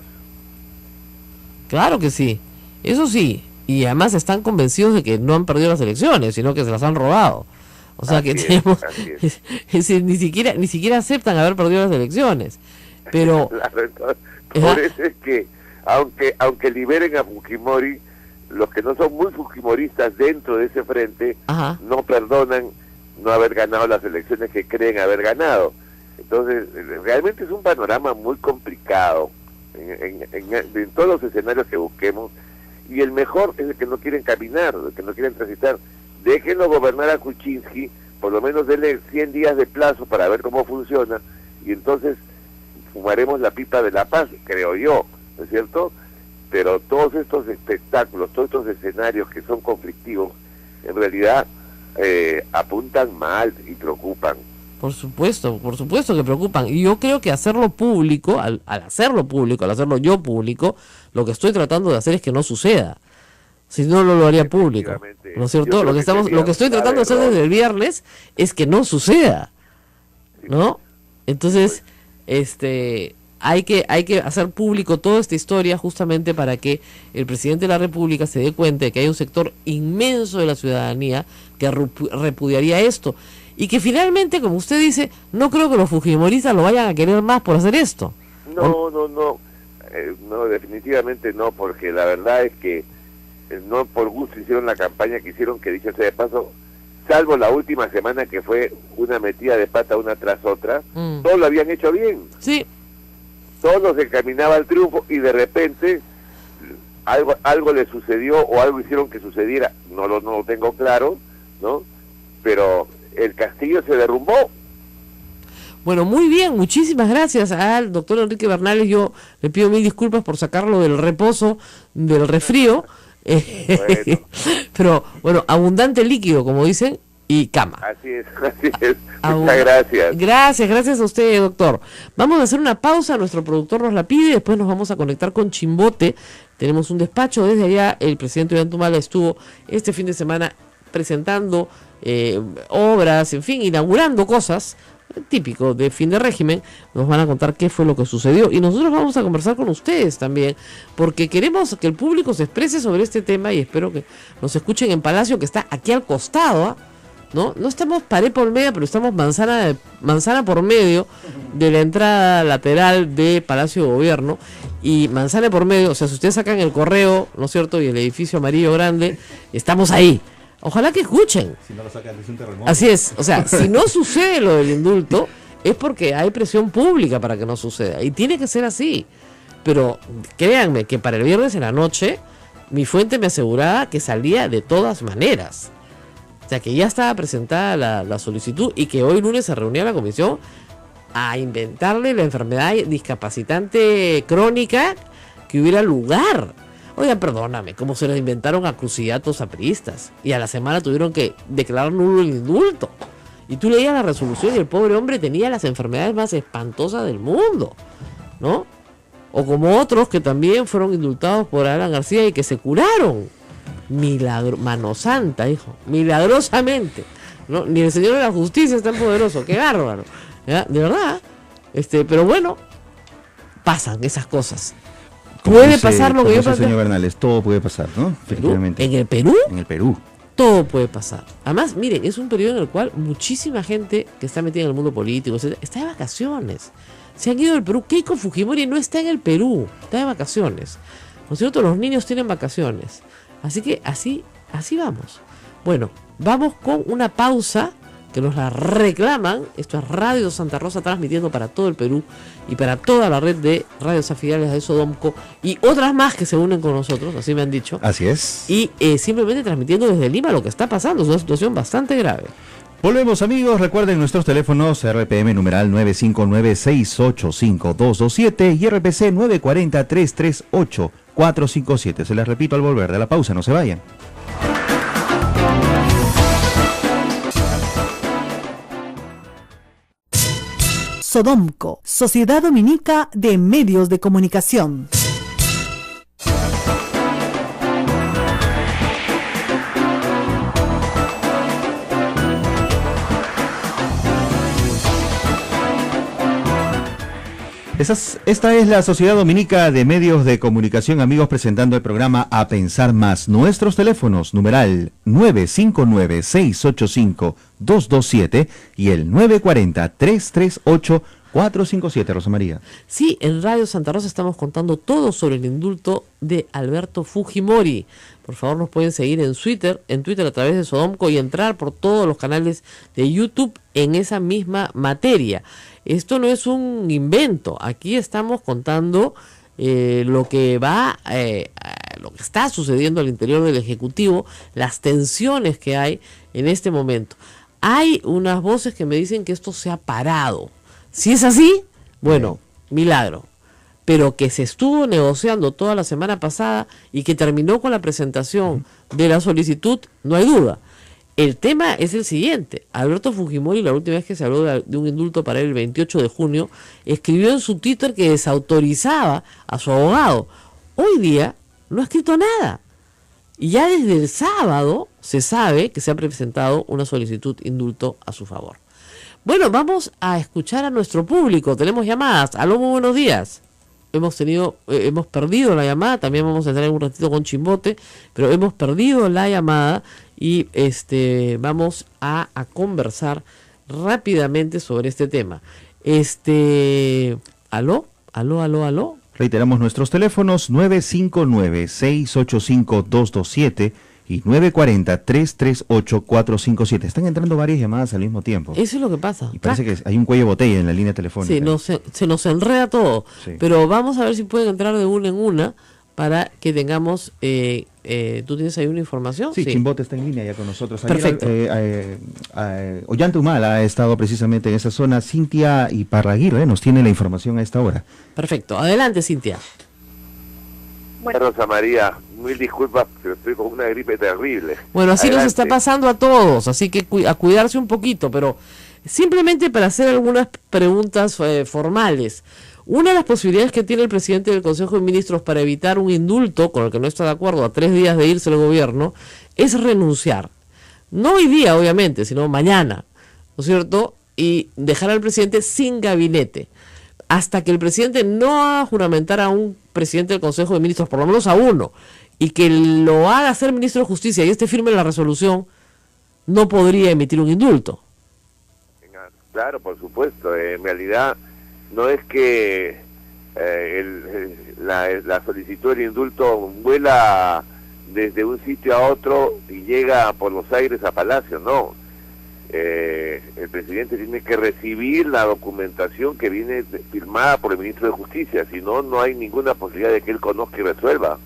Claro que sí, eso sí, y además están convencidos de que no han perdido las elecciones, sino que se las han robado. O sea que tenemos, ni siquiera aceptan haber perdido las elecciones. Pero por eso es que aunque liberen a Fujimori, los que no son muy fujimoristas dentro de ese frente no perdonan no haber ganado las elecciones que creen haber ganado. Entonces, realmente es un panorama muy complicado en todos los escenarios que busquemos, y el mejor es el que no quieren caminar, el que no quieren transitar. Déjenlo gobernar a Kuczynski, por lo menos denle 100 días de plazo para ver cómo funciona, y entonces fumaremos la pipa de la paz, creo yo, ¿no es cierto? Pero todos estos espectáculos, todos estos escenarios que son conflictivos, en realidad apuntan mal y preocupan. Por supuesto que preocupan. Y yo creo que hacerlo público, al hacerlo yo público, lo que estoy tratando de hacer es que no suceda. Si no, lo haría público. ¿No es cierto? Lo que estoy tratando de hacer desde el viernes es que no suceda, ¿no? Entonces, hay que hacer público toda esta historia justamente para que el presidente de la República se dé cuenta de que hay un sector inmenso de la ciudadanía que repudiaría esto. Y que finalmente, como usted dice, no creo que los fujimoristas lo vayan a querer más por hacer esto. No, definitivamente no, porque la verdad es que no por gusto hicieron la campaña que hicieron, que dicho sea de paso, salvo la última semana que fue una metida de pata una tras otra, todos lo habían hecho bien. Sí. Todos se encaminaba al triunfo y de repente algo le sucedió o algo hicieron que sucediera, no lo tengo claro, ¿no? Pero el castillo se derrumbó. Bueno, muy bien, muchísimas gracias al doctor Enrique Bernales. Yo le pido mil disculpas por sacarlo del reposo, del resfrío. Bueno. Pero bueno, abundante líquido, como dicen, y cama. Así es. Muchas gracias. Gracias a usted, doctor. Vamos a hacer una pausa, nuestro productor nos la pide, después nos vamos a conectar con Chimbote. Tenemos un despacho desde allá. El presidente de Antumala estuvo este fin de semana presentando obras, en fin, inaugurando cosas, típico de fin de régimen. Nos van a contar qué fue lo que sucedió y nosotros vamos a conversar con ustedes también, porque queremos que el público se exprese sobre este tema y espero que nos escuchen en Palacio, que está aquí al costado, ¿no? No estamos pared por medio, pero estamos manzana por medio de la entrada lateral de Palacio de Gobierno, y manzana por medio, o sea, si ustedes sacan el correo, ¿no es cierto?, y el edificio amarillo grande, estamos ahí. Ojalá que escuchen. Si no lo sacan, es un terremoto. Así es, o sea, si no sucede lo del indulto, es porque hay presión pública para que no suceda, y tiene que ser así. Pero créanme que para el viernes en la noche mi fuente me aseguraba que salía de todas maneras. O sea, que ya estaba presentada la solicitud y que hoy lunes se reunía la comisión a inventarle la enfermedad discapacitante crónica que hubiera lugar. Oigan, perdóname, como se les inventaron acusatos apristas y a la semana tuvieron que declarar nulo el indulto. Y tú leías la resolución y el pobre hombre tenía las enfermedades más espantosas del mundo, ¿no? O como otros que también fueron indultados por Alan García y que se curaron. Mano santa, hijo, milagrosamente, ¿no? Ni el Señor de la Justicia es tan poderoso, qué bárbaro, ¿ya? De verdad, pero bueno, pasan esas cosas. Puede pasar lo que yo señor Bernales, todo puede pasar, ¿no? Efectivamente. ¿En el Perú? En el Perú. Todo puede pasar. Además, miren, es un periodo en el cual muchísima gente que está metida en el mundo político, etcétera, está de vacaciones. Se han ido del Perú. Keiko Fujimori no está en el Perú, está de vacaciones. ¿No es cierto? Los niños tienen vacaciones. Así que así vamos. Bueno, vamos con una pausa que nos la reclaman. Esto es Radio Santa Rosa transmitiendo para todo el Perú y para toda la red de radios afiliadas de Sodomco y otras más que se unen con nosotros, así me han dicho. Así es. Y simplemente transmitiendo desde Lima lo que está pasando. Es una situación bastante grave. Volvemos, amigos, recuerden nuestros teléfonos RPM numeral 959-685-227 y RPC 940-338-457. Se les repito al volver de la pausa, no se vayan. Sodomco, Sociedad Dominica de Medios de Comunicación. Esta es la Sociedad Dominica de Medios de Comunicación, amigos, presentando el programa A Pensar Más. Nuestros teléfonos, numeral 959-685-227 y el 940-338-457, Rosa María. Sí, en Radio Santa Rosa estamos contando todo sobre el indulto de Alberto Fujimori. Por favor, nos pueden seguir en Twitter a través de Sodomco y entrar por todos los canales de YouTube en esa misma materia. Esto no es un invento, aquí estamos contando lo que lo que está sucediendo al interior del Ejecutivo, las tensiones que hay en este momento. Hay unas voces que me dicen que esto se ha parado. Si es así, bueno, milagro. Pero que se estuvo negociando toda la semana pasada y que terminó con la presentación de la solicitud, no hay duda. El tema es el siguiente. Alberto Fujimori, la última vez que se habló de un indulto para él, el 28 de junio, escribió en su Twitter que desautorizaba a su abogado. Hoy día no ha escrito nada. Y ya desde el sábado se sabe que se ha presentado una solicitud de indulto a su favor. Bueno, vamos a escuchar a nuestro público. Tenemos llamadas. Aló, muy buenos días. Hemos perdido la llamada. También vamos a entrar en un ratito con Chimbote, pero hemos perdido la llamada. Y vamos a conversar rápidamente sobre este tema. ¿Aló? Reiteramos nuestros teléfonos 959-685-227 y 940-338-457. Están entrando varias llamadas al mismo tiempo. Eso es lo que pasa. Y parece que hay un cuello de botella en la línea telefónica. Sí, se nos enreda todo. Sí. Pero vamos a ver si pueden entrar de una en una para que tengamos... ¿tú tienes ahí una información? Sí, Chimbote está en línea ya con nosotros. Perfecto. Ollanta Humala ha estado precisamente en esa zona. Cintia Iparraguirre nos tiene la información a esta hora. Perfecto. Adelante, Cintia. Bueno, Rosa María, mil disculpas, pero estoy con una gripe terrible. Bueno, así Adelante. nos está pasando a todos, así que a cuidarse un poquito, pero simplemente para hacer algunas preguntas formales. Una de las posibilidades que tiene el presidente del Consejo de Ministros para evitar un indulto, con el que no está de acuerdo, a 3 días de irse el gobierno, es renunciar. No hoy día, obviamente, sino mañana, ¿no es cierto? Y dejar al presidente sin gabinete. Hasta que el presidente no haga juramentar a un presidente del Consejo de Ministros, por lo menos a uno, y que lo haga ser ministro de Justicia y firme la resolución, no podría emitir un indulto. Claro, por supuesto. En realidad... no es que la solicitud del indulto vuela desde un sitio a otro y llega por los aires a Palacio, no. El presidente tiene que recibir la documentación que viene firmada por el ministro de Justicia, si no, no hay ninguna posibilidad de que él conozca y resuelva.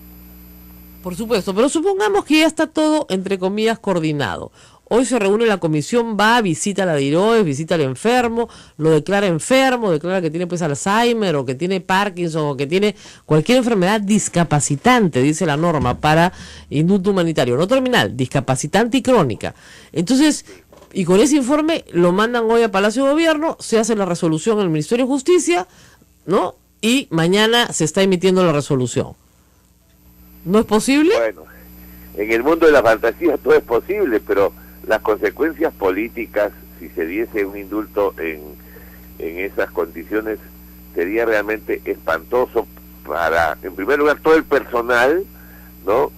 Por supuesto, pero supongamos que ya está todo, entre comillas, coordinado. Hoy se reúne la comisión, va, visita a la DIROES, visita al enfermo, lo declara enfermo, declara que tiene pues Alzheimer o que tiene Parkinson o que tiene cualquier enfermedad discapacitante, dice la norma, para indulto humanitario, no terminal, discapacitante y crónica. Entonces, y con ese informe lo mandan hoy a Palacio de Gobierno, se hace la resolución en el Ministerio de Justicia, ¿no? Y mañana se está emitiendo la resolución. ¿No es posible? Bueno, en el mundo de la fantasía todo es posible, pero las consecuencias políticas, si se diese un indulto en esas condiciones, sería realmente espantoso para, en primer lugar, todo el personal, ¿no?,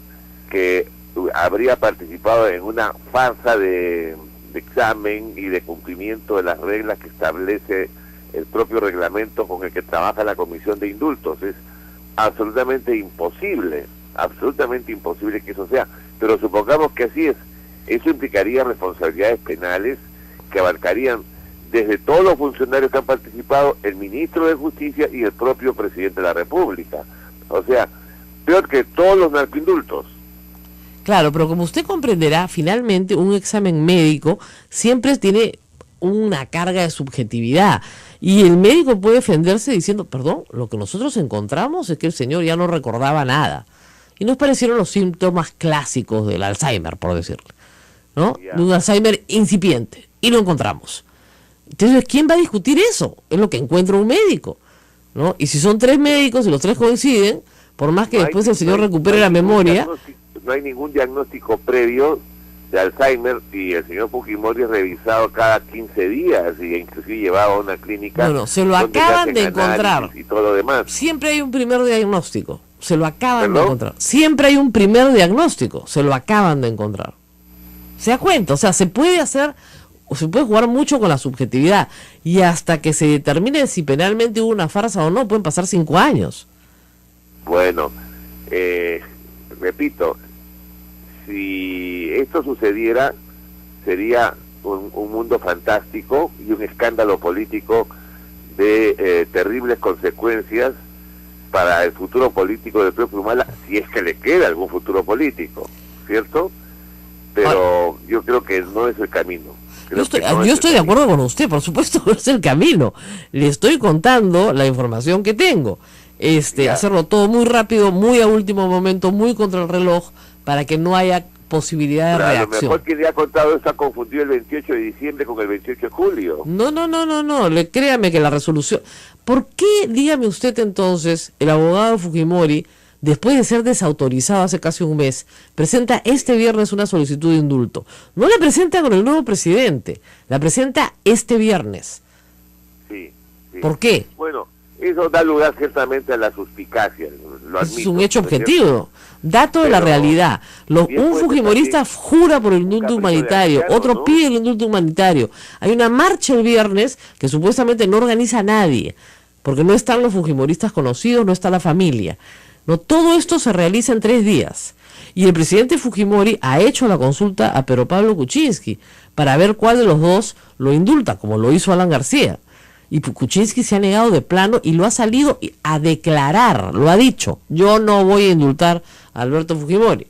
que habría participado en una farsa de examen y de cumplimiento de las reglas que establece el propio reglamento con el que trabaja la Comisión de Indultos. Es absolutamente imposible que eso sea, pero supongamos que así es. Eso implicaría responsabilidades penales que abarcarían desde todos los funcionarios que han participado, el ministro de Justicia y el propio presidente de la República. O sea, peor que todos los narcoindultos. Claro, pero como usted comprenderá, finalmente un examen médico siempre tiene una carga de subjetividad y el médico puede defenderse diciendo, perdón, lo que nosotros encontramos es que el señor ya no recordaba nada y nos parecieron los síntomas clásicos del Alzheimer, por decirlo, ¿no? De un Alzheimer incipiente y lo encontramos. Entonces, ¿quién va a discutir eso? Es lo que encuentra un médico, ¿no? Y si son 3 médicos y los 3 coinciden, por más que después el señor recupere la memoria... No hay ningún diagnóstico previo de Alzheimer y el señor Fujimori es revisado cada 15 días y inclusive llevado a una clínica. No, se lo acaban de encontrar. Y todo lo demás. Siempre hay un primer diagnóstico, se lo acaban de encontrar. Siempre hay un primer diagnóstico, se lo acaban de encontrar. ¿Se da cuenta? O sea, se puede hacer, o se puede jugar mucho con la subjetividad y hasta que se determine si penalmente hubo una farsa o no, pueden pasar 5 años. Bueno, repito, si esto sucediera, sería un mundo fantástico y un escándalo político de terribles consecuencias para el futuro político del propio Humala, si es que le queda algún futuro político, ¿cierto? Pero yo creo que no es el camino. Yo estoy de acuerdo con usted, por supuesto que no es el camino. Le estoy contando la información que tengo. Hacerlo todo muy rápido, muy a último momento, muy contra el reloj, para que no haya posibilidad de reacción. A lo mejor quien le ha contado está confundido el 28 de diciembre con el 28 de julio. No, créame que la resolución... ¿Por qué, dígame usted entonces, el abogado Fujimori, después de ser desautorizado hace casi un mes, presenta este viernes una solicitud de indulto? No la presenta con el nuevo presidente, la presenta este viernes. Sí. ¿Por qué? Bueno, eso da lugar ciertamente a la suspicacia, lo admito. Es un hecho objetivo, dato de la realidad. Un fujimorista jura por el indulto humanitario, otro ¿no? pide el indulto humanitario. Hay una marcha el viernes que supuestamente no organiza nadie, porque no están los fujimoristas conocidos, no está la familia. No, todo esto se realiza en 3 días. Y el presidente Fujimori ha hecho la consulta a Pedro Pablo Kuczynski para ver cuál de los dos lo indulta, como lo hizo Alan García. Y Kuczynski se ha negado de plano y lo ha salido a declarar, lo ha dicho, yo no voy a indultar a Alberto Fujimori.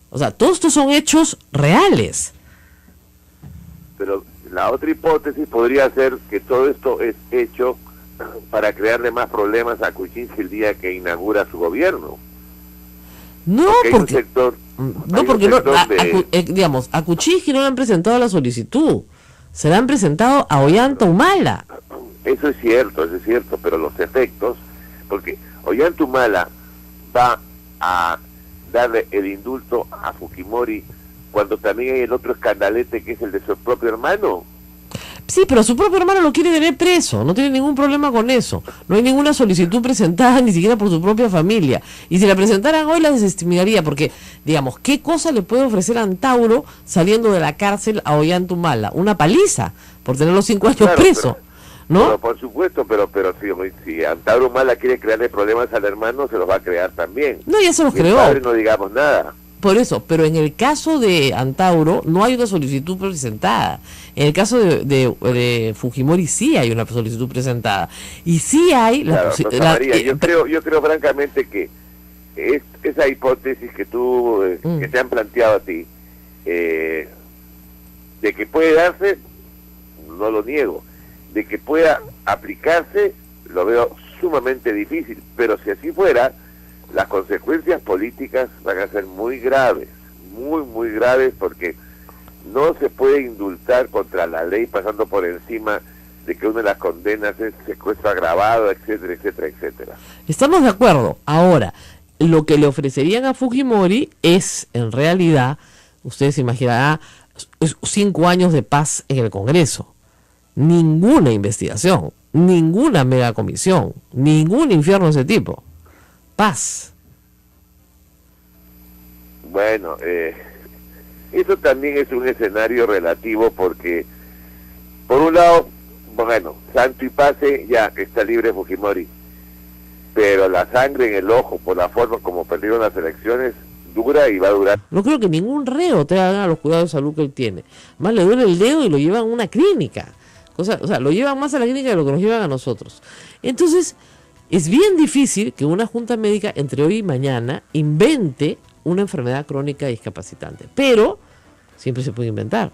O sea, todos estos son hechos reales. Pero la otra hipótesis podría ser que todo esto es hecho para crearle más problemas a Kuczynski el día que inaugura su gobierno. No, porque porque digamos, a Kuczynski no le han presentado la solicitud, se la han presentado a Ollanta Humala. Eso es cierto, pero los efectos, porque Ollanta Humala va a darle el indulto a Fujimori cuando también hay el otro escandalete que es el de su propio hermano. Sí, pero su propio hermano lo quiere tener preso, no tiene ningún problema con eso. No hay ninguna solicitud presentada ni siquiera por su propia familia. Y si la presentaran hoy la desestimaría, porque, digamos, ¿qué cosa le puede ofrecer Antauro saliendo de la cárcel a Ollanta Humala? Una paliza por tener los 5 años preso, ¿no? Pero, por supuesto, pero si Antauro Humala quiere crearle problemas al hermano, se los va a crear también. No, ya se los y el creó. padre no digamos nada. Por eso, pero en el caso de Antauro no hay una solicitud presentada. En el caso de Fujimori sí hay una solicitud presentada. Y sí hay la posibilidad. Yo creo francamente que esa hipótesis que tú, que te han planteado a ti, de que puede darse, no lo niego, de que pueda aplicarse, lo veo sumamente difícil, pero si así fuera, las consecuencias políticas van a ser muy graves, muy graves, porque no se puede indultar contra la ley pasando por encima de que una de las condenas es secuestro agravado, etcétera, etcétera, etcétera. Estamos de acuerdo. Ahora, lo que le ofrecerían a Fujimori es, en realidad, ustedes se imaginarán, 5 años de paz en el Congreso. Ninguna investigación, ninguna megacomisión, ningún infierno de ese tipo. Paz. Bueno, eso también es un escenario relativo porque, por un lado, bueno, santo y pase, ya está libre Fujimori, pero la sangre en el ojo por la forma como perdieron las elecciones dura y va a durar. No creo que ningún reo te haga los cuidados de salud que él tiene. Más le duele el dedo y lo llevan a una clínica. O sea, lo llevan más a la clínica de lo que nos llevan a nosotros. Entonces, es bien difícil que una junta médica entre hoy y mañana invente una enfermedad crónica discapacitante. Pero siempre se puede inventar.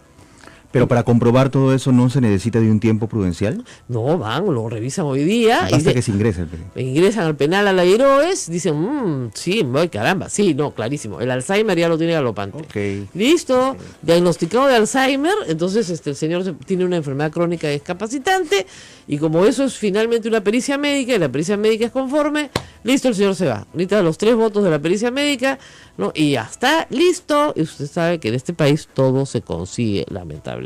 Pero para comprobar todo eso no se necesita de un tiempo prudencial. No, lo revisan hoy día. Basta que se ingrese al penal. Ingresan al penal a la Heroes, dicen, sí, caramba, sí, no, clarísimo. El Alzheimer ya lo tiene galopante. Okay. Listo, okay. Diagnosticado de Alzheimer, entonces el señor tiene una enfermedad crónica discapacitante, y como eso es finalmente una pericia médica, y la pericia médica es conforme, listo, el señor se va. Necesita los 3 votos de la pericia médica, ¿no? Y ya está, listo. Y usted sabe que en este país todo se consigue, lamentablemente.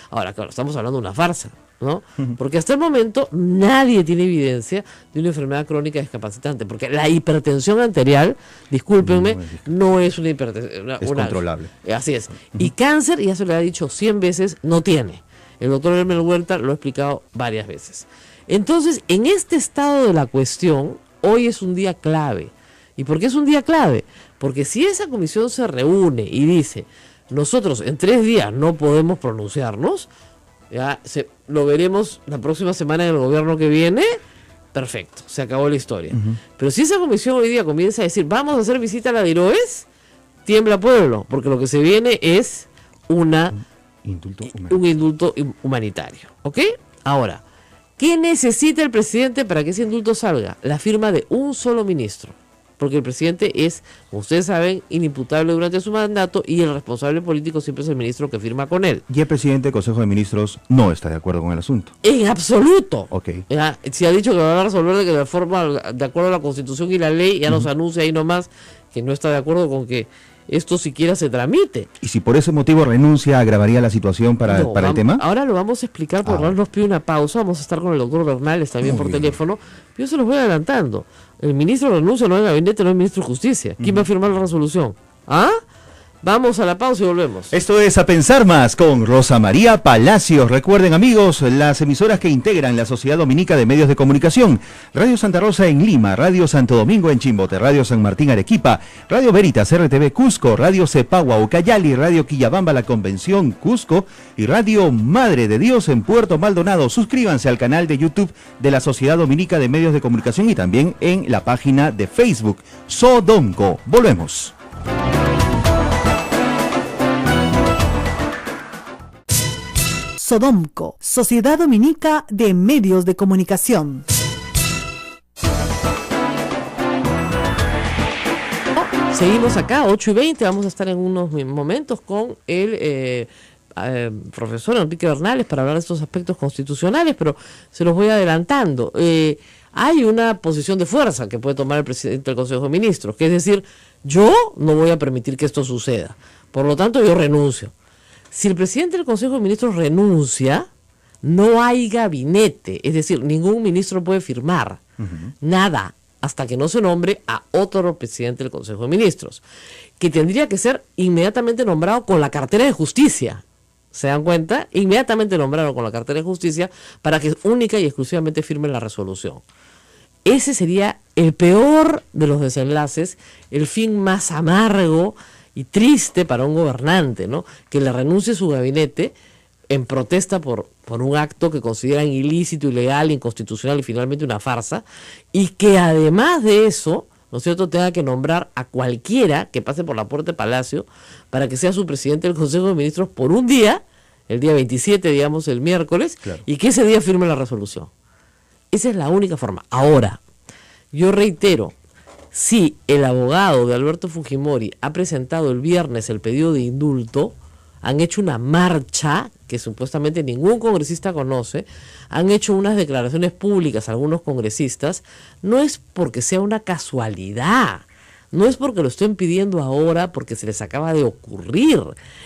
Ahora, claro, estamos hablando de una farsa, ¿no? Porque hasta el momento nadie tiene evidencia de una enfermedad crónica discapacitante, porque la hipertensión arterial, discúlpenme, no es una hipertensión. Es controlable. Así es. Y cáncer, ya se le ha dicho 100 veces, no tiene. El doctor Hermel Huerta lo ha explicado varias veces. Entonces, en este estado de la cuestión, hoy es un día clave. ¿Y por qué es un día clave? Porque si esa comisión se reúne y dice, nosotros en 3 días no podemos pronunciarnos, ya lo veremos la próxima semana en el gobierno que viene, perfecto, se acabó la historia. Pero si esa comisión hoy día comienza a decir, vamos a hacer visita a la Diroes, tiembla pueblo, porque lo que se viene es un indulto humanitario. ¿Ok? Ahora, ¿qué necesita el presidente para que ese indulto salga? La firma de un solo ministro. Porque el presidente es, como ustedes saben, inimputable durante su mandato, y el responsable político siempre es el ministro que firma con él. Y el presidente del Consejo de Ministros no está de acuerdo con el asunto. En absoluto. Okay. Si ha dicho que va a resolver de acuerdo a la Constitución y la ley, ya nos anuncia ahí nomás que no está de acuerdo con que esto siquiera se tramite. Y si por ese motivo renuncia, ¿agravaría la situación para el tema? Ahora lo vamos a explicar, porque ahora nos pide una pausa. Vamos a estar con el doctor Bernales también por teléfono. Yo se los voy adelantando. El ministro renuncia, no es el gabinete, no es el ministro de Justicia. ¿Quién va a firmar la resolución? Vamos a la pausa y volvemos. Esto es A Pensar Más con Rosa María Palacios. Recuerden, amigos, las emisoras que integran la Sociedad Dominica de Medios de Comunicación: Radio Santa Rosa en Lima, Radio Santo Domingo en Chimbote, Radio San Martín Arequipa, Radio Veritas RTV Cusco, Radio Cepagua Ucayali, Radio Quillabamba La Convención Cusco y Radio Madre de Dios en Puerto Maldonado. Suscríbanse al canal de YouTube de la Sociedad Dominica de Medios de Comunicación y también en la página de Facebook Sodomco. Volvemos. Sodomco, Sociedad Dominica de Medios de Comunicación. Seguimos acá, 8:20, vamos a estar en unos momentos con el profesor Enrique Bernales para hablar de estos aspectos constitucionales, pero se los voy adelantando. Hay una posición de fuerza que puede tomar el presidente del Consejo de Ministros, que es decir, yo no voy a permitir que esto suceda, por lo tanto yo renuncio. Si el presidente del Consejo de Ministros renuncia, no hay gabinete, es decir, ningún ministro puede firmar nada hasta que no se nombre a otro presidente del Consejo de Ministros, que tendría que ser inmediatamente nombrado con la cartera de justicia. ¿Se dan cuenta? Inmediatamente nombrado con la cartera de justicia para que única y exclusivamente firme la resolución. Ese sería el peor de los desenlaces, el fin más amargo y triste para un gobernante, ¿no? Que le renuncie su gabinete en protesta por un acto que consideran ilícito, ilegal, inconstitucional y finalmente una farsa, y que además de eso ¿no es cierto?, tenga que nombrar a cualquiera que pase por la puerta de Palacio para que sea su presidente del Consejo de Ministros por un día, el día 27, digamos, el miércoles, claro, y que ese día firme la resolución. Esa es la única forma. Ahora, yo reitero, si el abogado de Alberto Fujimori ha presentado el viernes el pedido de indulto, han hecho una marcha que supuestamente ningún congresista conoce, han hecho unas declaraciones públicas algunos congresistas, no es porque sea una casualidad, no es porque lo estén pidiendo ahora porque se les acaba de ocurrir,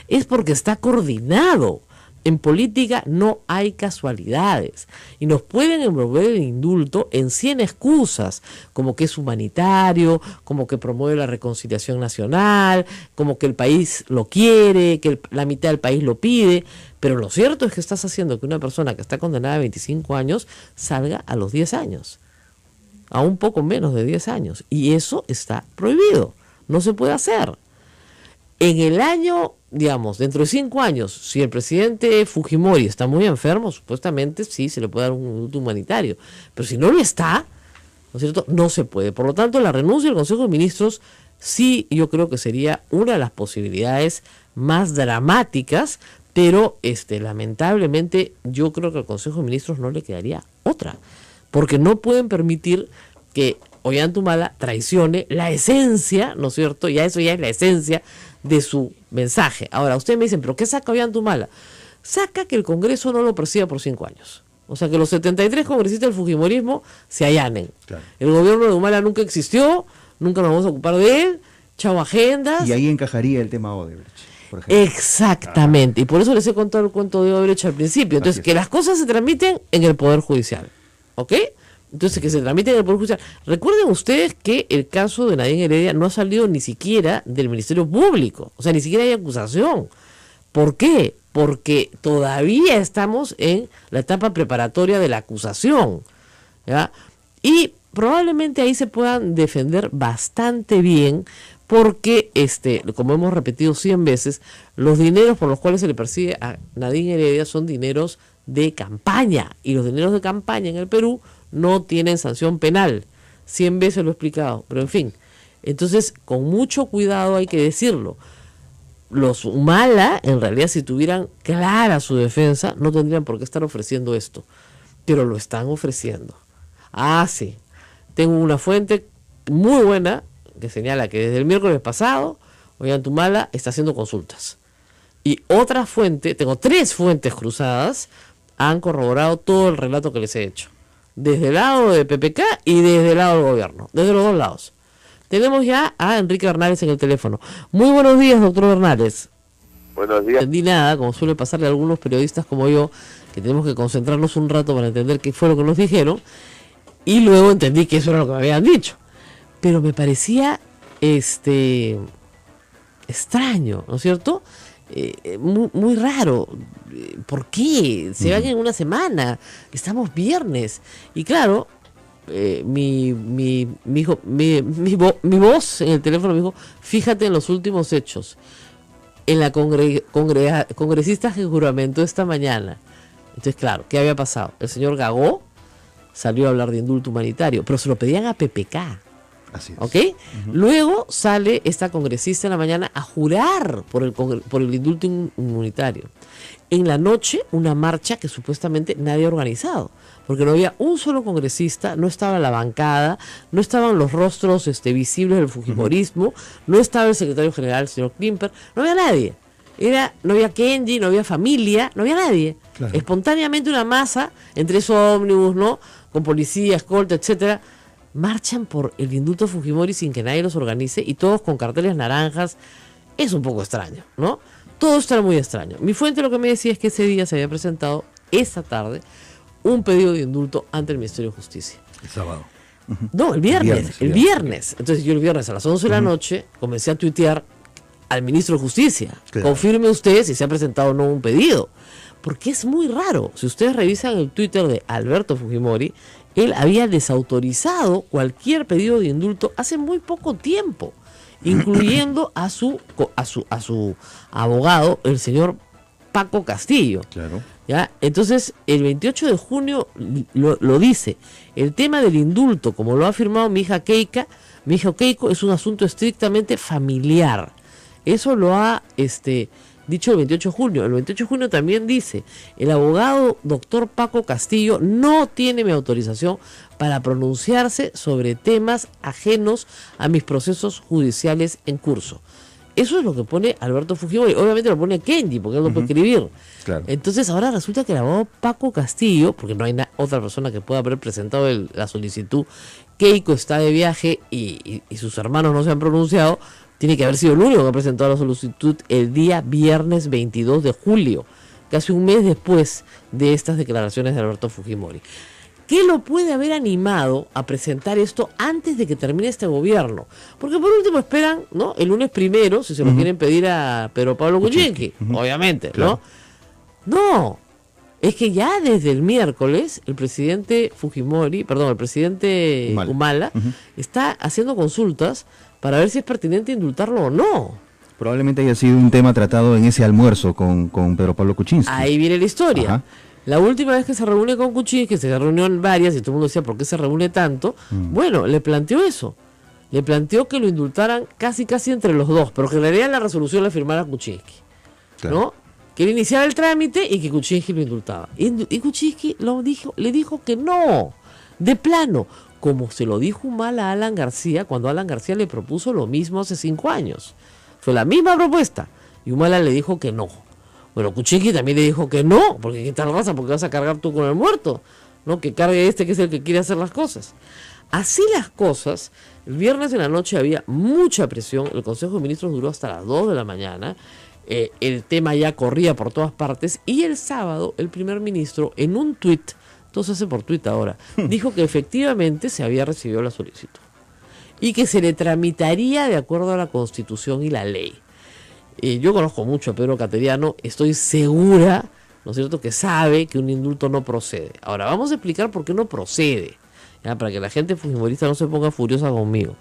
es porque está coordinado. En política no hay casualidades y nos pueden envolver el indulto en 100 excusas, como que es humanitario, como que promueve la reconciliación nacional, como que el país lo quiere, que la mitad del país lo pide, pero lo cierto es que estás haciendo que una persona que está condenada a 25 años salga a los 10 años, a un poco menos de 10 años, y eso está prohibido, no se puede hacer. En el año, digamos, dentro de 5 años, si el presidente Fujimori está muy enfermo, supuestamente sí se le puede dar un indulto humanitario, pero si no lo está, ¿no es cierto?, no se puede. Por lo tanto, la renuncia del Consejo de Ministros sí, yo creo que sería una de las posibilidades más dramáticas, pero lamentablemente yo creo que al Consejo de Ministros no le quedaría otra, porque no pueden permitir que Ollantumala traicione la esencia, ¿no es cierto?, ya eso ya es la esencia de su mensaje. Ahora, ustedes me dicen, ¿pero qué saca Ollantumala? Saca que el Congreso no lo persiga por 5 años. O sea, que los 73 congresistas del fujimorismo se allanen. Claro. El gobierno de Humala nunca existió, nunca nos vamos a ocupar de él, chao agendas. Y ahí encajaría el tema Odebrecht, por ejemplo. Exactamente, y por eso les he contado el cuento de Odebrecht al principio. Entonces, que las cosas se tramiten en el Poder Judicial, ¿ok? Entonces, que se tramite en el Poder Judicial. Recuerden ustedes que el caso de Nadine Heredia no ha salido ni siquiera del Ministerio Público. O sea, ni siquiera hay acusación. ¿Por qué? Porque todavía estamos en la etapa preparatoria de la acusación, ¿ya? Y probablemente ahí se puedan defender bastante bien porque, como hemos repetido 100 veces, los dineros por los cuales se le persigue a Nadine Heredia son dineros de campaña. Y los dineros de campaña en el Perú no tienen sanción penal. 100 veces lo he explicado, pero en fin. Entonces, con mucho cuidado hay que decirlo. Los Humala, en realidad, si tuvieran clara su defensa, no tendrían por qué estar ofreciendo esto. Pero lo están ofreciendo. Ah, sí. Tengo una fuente muy buena que señala que desde el miércoles pasado, Ollantumala está haciendo consultas. Y otra fuente, tengo 3 fuentes cruzadas, han corroborado todo el relato que les he hecho. Desde el lado de PPK y desde el lado del gobierno, desde los dos lados. Tenemos ya a Enrique Bernales en el teléfono. Muy buenos días, doctor Bernales. Buenos días. No entendí nada, como suele pasarle a algunos periodistas como yo, que tenemos que concentrarnos un rato para entender qué fue lo que nos dijeron, y luego entendí que eso era lo que me habían dicho. Pero me parecía extraño, ¿no es cierto? Muy raro. ¿Por qué? Se van en una semana, estamos viernes. Y claro, mi voz en el teléfono me dijo, fíjate en los últimos hechos. En la congresista que juramentó esta mañana. Entonces, claro, ¿qué había pasado? El señor Gagó salió a hablar de indulto humanitario, pero se lo pedían a PPK. Así es. ¿Ok? Luego sale esta congresista en la mañana a jurar por el indulto inmunitario. En la noche, una marcha que supuestamente nadie ha organizado, porque no había un solo congresista, no estaba la bancada, no estaban los rostros visibles del fujimorismo, no estaba el secretario general, el señor Klimper, no había nadie. No había Kenji, no había familia, no había nadie. Claro. Espontáneamente una masa, entre esos ómnibus, ¿no?, con policía, escolta, etcétera, marchan por el indulto Fujimori sin que nadie los organice y todos con carteles naranjas. Es un poco extraño, ¿no? Todo está muy extraño. Mi fuente lo que me decía es que ese día se había presentado, esa tarde, un pedido de indulto ante el Ministerio de Justicia. El sábado. No, el viernes. Entonces yo el viernes a las 11 de la noche comencé a tuitear al ministro de Justicia. Claro. Confirme usted si se ha presentado o no un pedido. Porque es muy raro. Si ustedes revisan el Twitter de Alberto Fujimori, él había desautorizado cualquier pedido de indulto hace muy poco tiempo, incluyendo a su abogado, el señor Paco Castillo. Claro. ¿Ya? Entonces, el 28 de junio lo dice. El tema del indulto, como lo ha afirmado mi hija Keika, Me dijo, Keiko, es un asunto estrictamente familiar. Eso lo ha dicho el 28 de junio. El 28 de junio también dice, el abogado doctor Paco Castillo no tiene mi autorización para pronunciarse sobre temas ajenos a mis procesos judiciales en curso. Eso es lo que pone Alberto Fujimori. Obviamente lo pone Kenji, porque él no puede escribir. Claro. Entonces ahora resulta que el abogado Paco Castillo, porque no hay otra persona que pueda haber presentado la solicitud, Keiko está de viaje y sus hermanos no se han pronunciado, tiene que haber sido el único que ha presentado la solicitud el día viernes 22 de julio, casi un mes después de estas declaraciones de Alberto Fujimori. ¿Qué lo puede haber animado a presentar esto antes de que termine este gobierno? Porque por último esperan, ¿no?, el lunes primero, si se lo quieren pedir a Pedro Pablo Kuczynski, obviamente, claro. No, es que ya desde el miércoles el presidente Humala está haciendo consultas para ver si es pertinente indultarlo o no. Probablemente haya sido un tema tratado en ese almuerzo con Pedro Pablo Kuczynski. Ahí viene la historia. Ajá. La última vez que se reúne con Kuczynski, se reunió en varias y todo el mundo decía, ¿por qué se reúne tanto? Bueno, le planteó eso. Le planteó que lo indultaran casi entre los dos, pero que en realidad la resolución la firmara Kuczynski. Claro. ¿No? Que él iniciara el trámite y que Kuczynski lo indultaba. Y Kuczynski le dijo que no, de plano, como se lo dijo mal a Alan García, cuando Alan García le propuso lo mismo hace 5 años. Fue la misma propuesta. Y Humala le dijo que no. Bueno, Kuczynski también le dijo que no, porque qué tal raza, porque vas a cargar tú con el muerto, ¿no? Que cargue que es el que quiere hacer las cosas. Así las cosas, el viernes en la noche había mucha presión, el Consejo de Ministros duró hasta las 2 de la mañana, el tema ya corría por todas partes, y el sábado el primer ministro en un tuit, todo se hace por tuit ahora, dijo que efectivamente se había recibido la solicitud y que se le tramitaría de acuerdo a la Constitución y la ley. Yo conozco mucho a Pedro Cateriano, estoy segura, ¿no es cierto?, que sabe que un indulto no procede. Ahora, vamos a explicar por qué no procede, ¿ya?, para que la gente fujimorista no se ponga furiosa conmigo.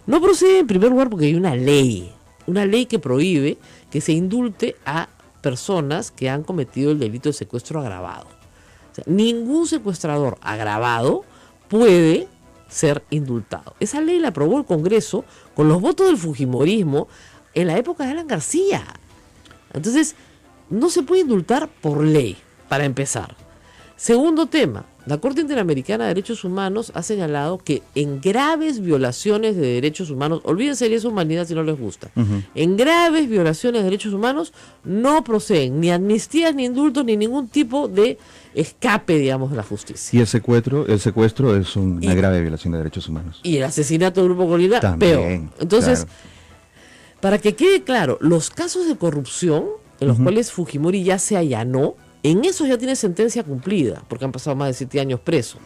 No procede en primer lugar porque hay una ley que prohíbe que se indulte a personas que han cometido el delito de secuestro agravado. O sea, ningún secuestrador agravado puede ser indultado. Esa ley la aprobó el Congreso con los votos del fujimorismo en la época de Alan García. Entonces, no se puede indultar por ley, para empezar. Segundo tema, la Corte Interamericana de Derechos Humanos ha señalado que en graves violaciones de derechos humanos, olvídense de esa humanidad si no les gusta, en graves violaciones de derechos humanos no proceden ni amnistías, ni indultos, ni ningún tipo de escape, digamos, de la justicia. Y el secuestro es una grave violación de derechos humanos. Y el asesinato del Grupo Colina, también, peor. Entonces, claro, para que quede claro, los casos de corrupción en los cuales Fujimori ya se allanó, en esos ya tiene sentencia cumplida, porque han pasado más de 7 años preso,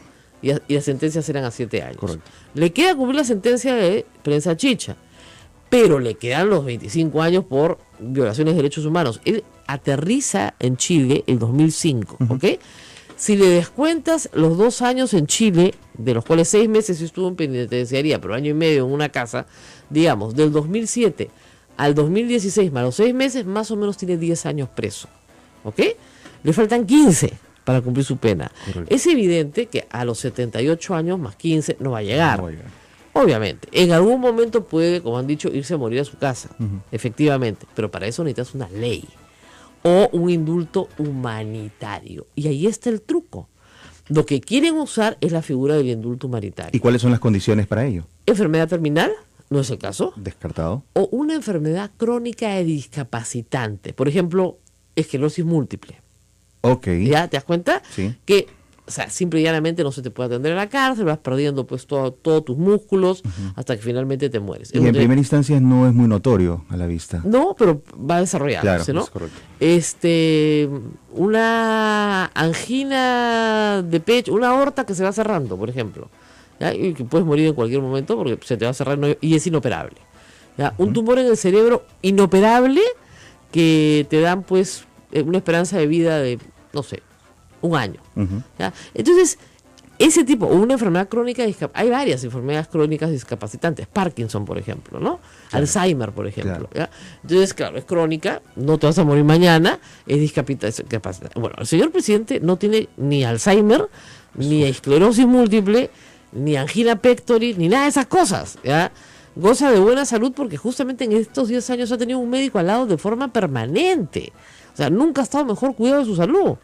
y las sentencias eran a 7 años. Correcto. Le queda cumplir la sentencia de Prensa Chicha, pero le quedan los 25 años por violaciones de derechos humanos. Él aterriza en Chile el 2005, ¿ok? Si le descuentas los 2 años en Chile, de los cuales 6 meses estuvo en penitenciaría, pero 1 año y medio en una casa, digamos, del 2007 al 2016, más los 6 meses, más o menos tiene 10 años preso, ¿ok? Le faltan 15 para cumplir su pena. Correcto. Es evidente que a los 78 años más 15 no va a llegar. No va a llegar. Obviamente, en algún momento puede, como han dicho, irse a morir a su casa, efectivamente, pero para eso necesitas una ley o un indulto humanitario. Y ahí está el truco. Lo que quieren usar es la figura del indulto humanitario. ¿Y cuáles son las condiciones para ello? Enfermedad terminal, no es el caso. Descartado. O una enfermedad crónica y discapacitante, por ejemplo, esclerosis múltiple. Ok. ¿Ya te das cuenta? Sí. Que, o sea, simple y llanamente no se te puede atender en la cárcel, vas perdiendo pues todos tus músculos hasta que finalmente te mueres. Y en primera instancia no es muy notorio a la vista. No, pero va a desarrollarse, claro, ¿no? Es correcto. Una angina de pecho, una aorta que se va cerrando, por ejemplo, ¿ya? Y que puedes morir en cualquier momento porque se te va a cerrar y es inoperable, ¿ya? Un tumor en el cerebro inoperable que te dan pues una esperanza de vida de, no sé, 1 año. ¿Ya? Entonces, ese tipo, o una enfermedad crónica, hay varias enfermedades crónicas discapacitantes, Parkinson, por ejemplo, ¿no? Claro. Alzheimer, por ejemplo. Claro. ¿Ya? Entonces, claro, es crónica, no te vas a morir mañana, es discapacitante. Bueno, el señor presidente no tiene ni Alzheimer, ni esclerosis múltiple, ni angina pectoris, ni nada de esas cosas, ¿ya? Goza de buena salud porque justamente en estos 10 años ha tenido un médico al lado de forma permanente. O sea, nunca ha estado mejor cuidado de su salud.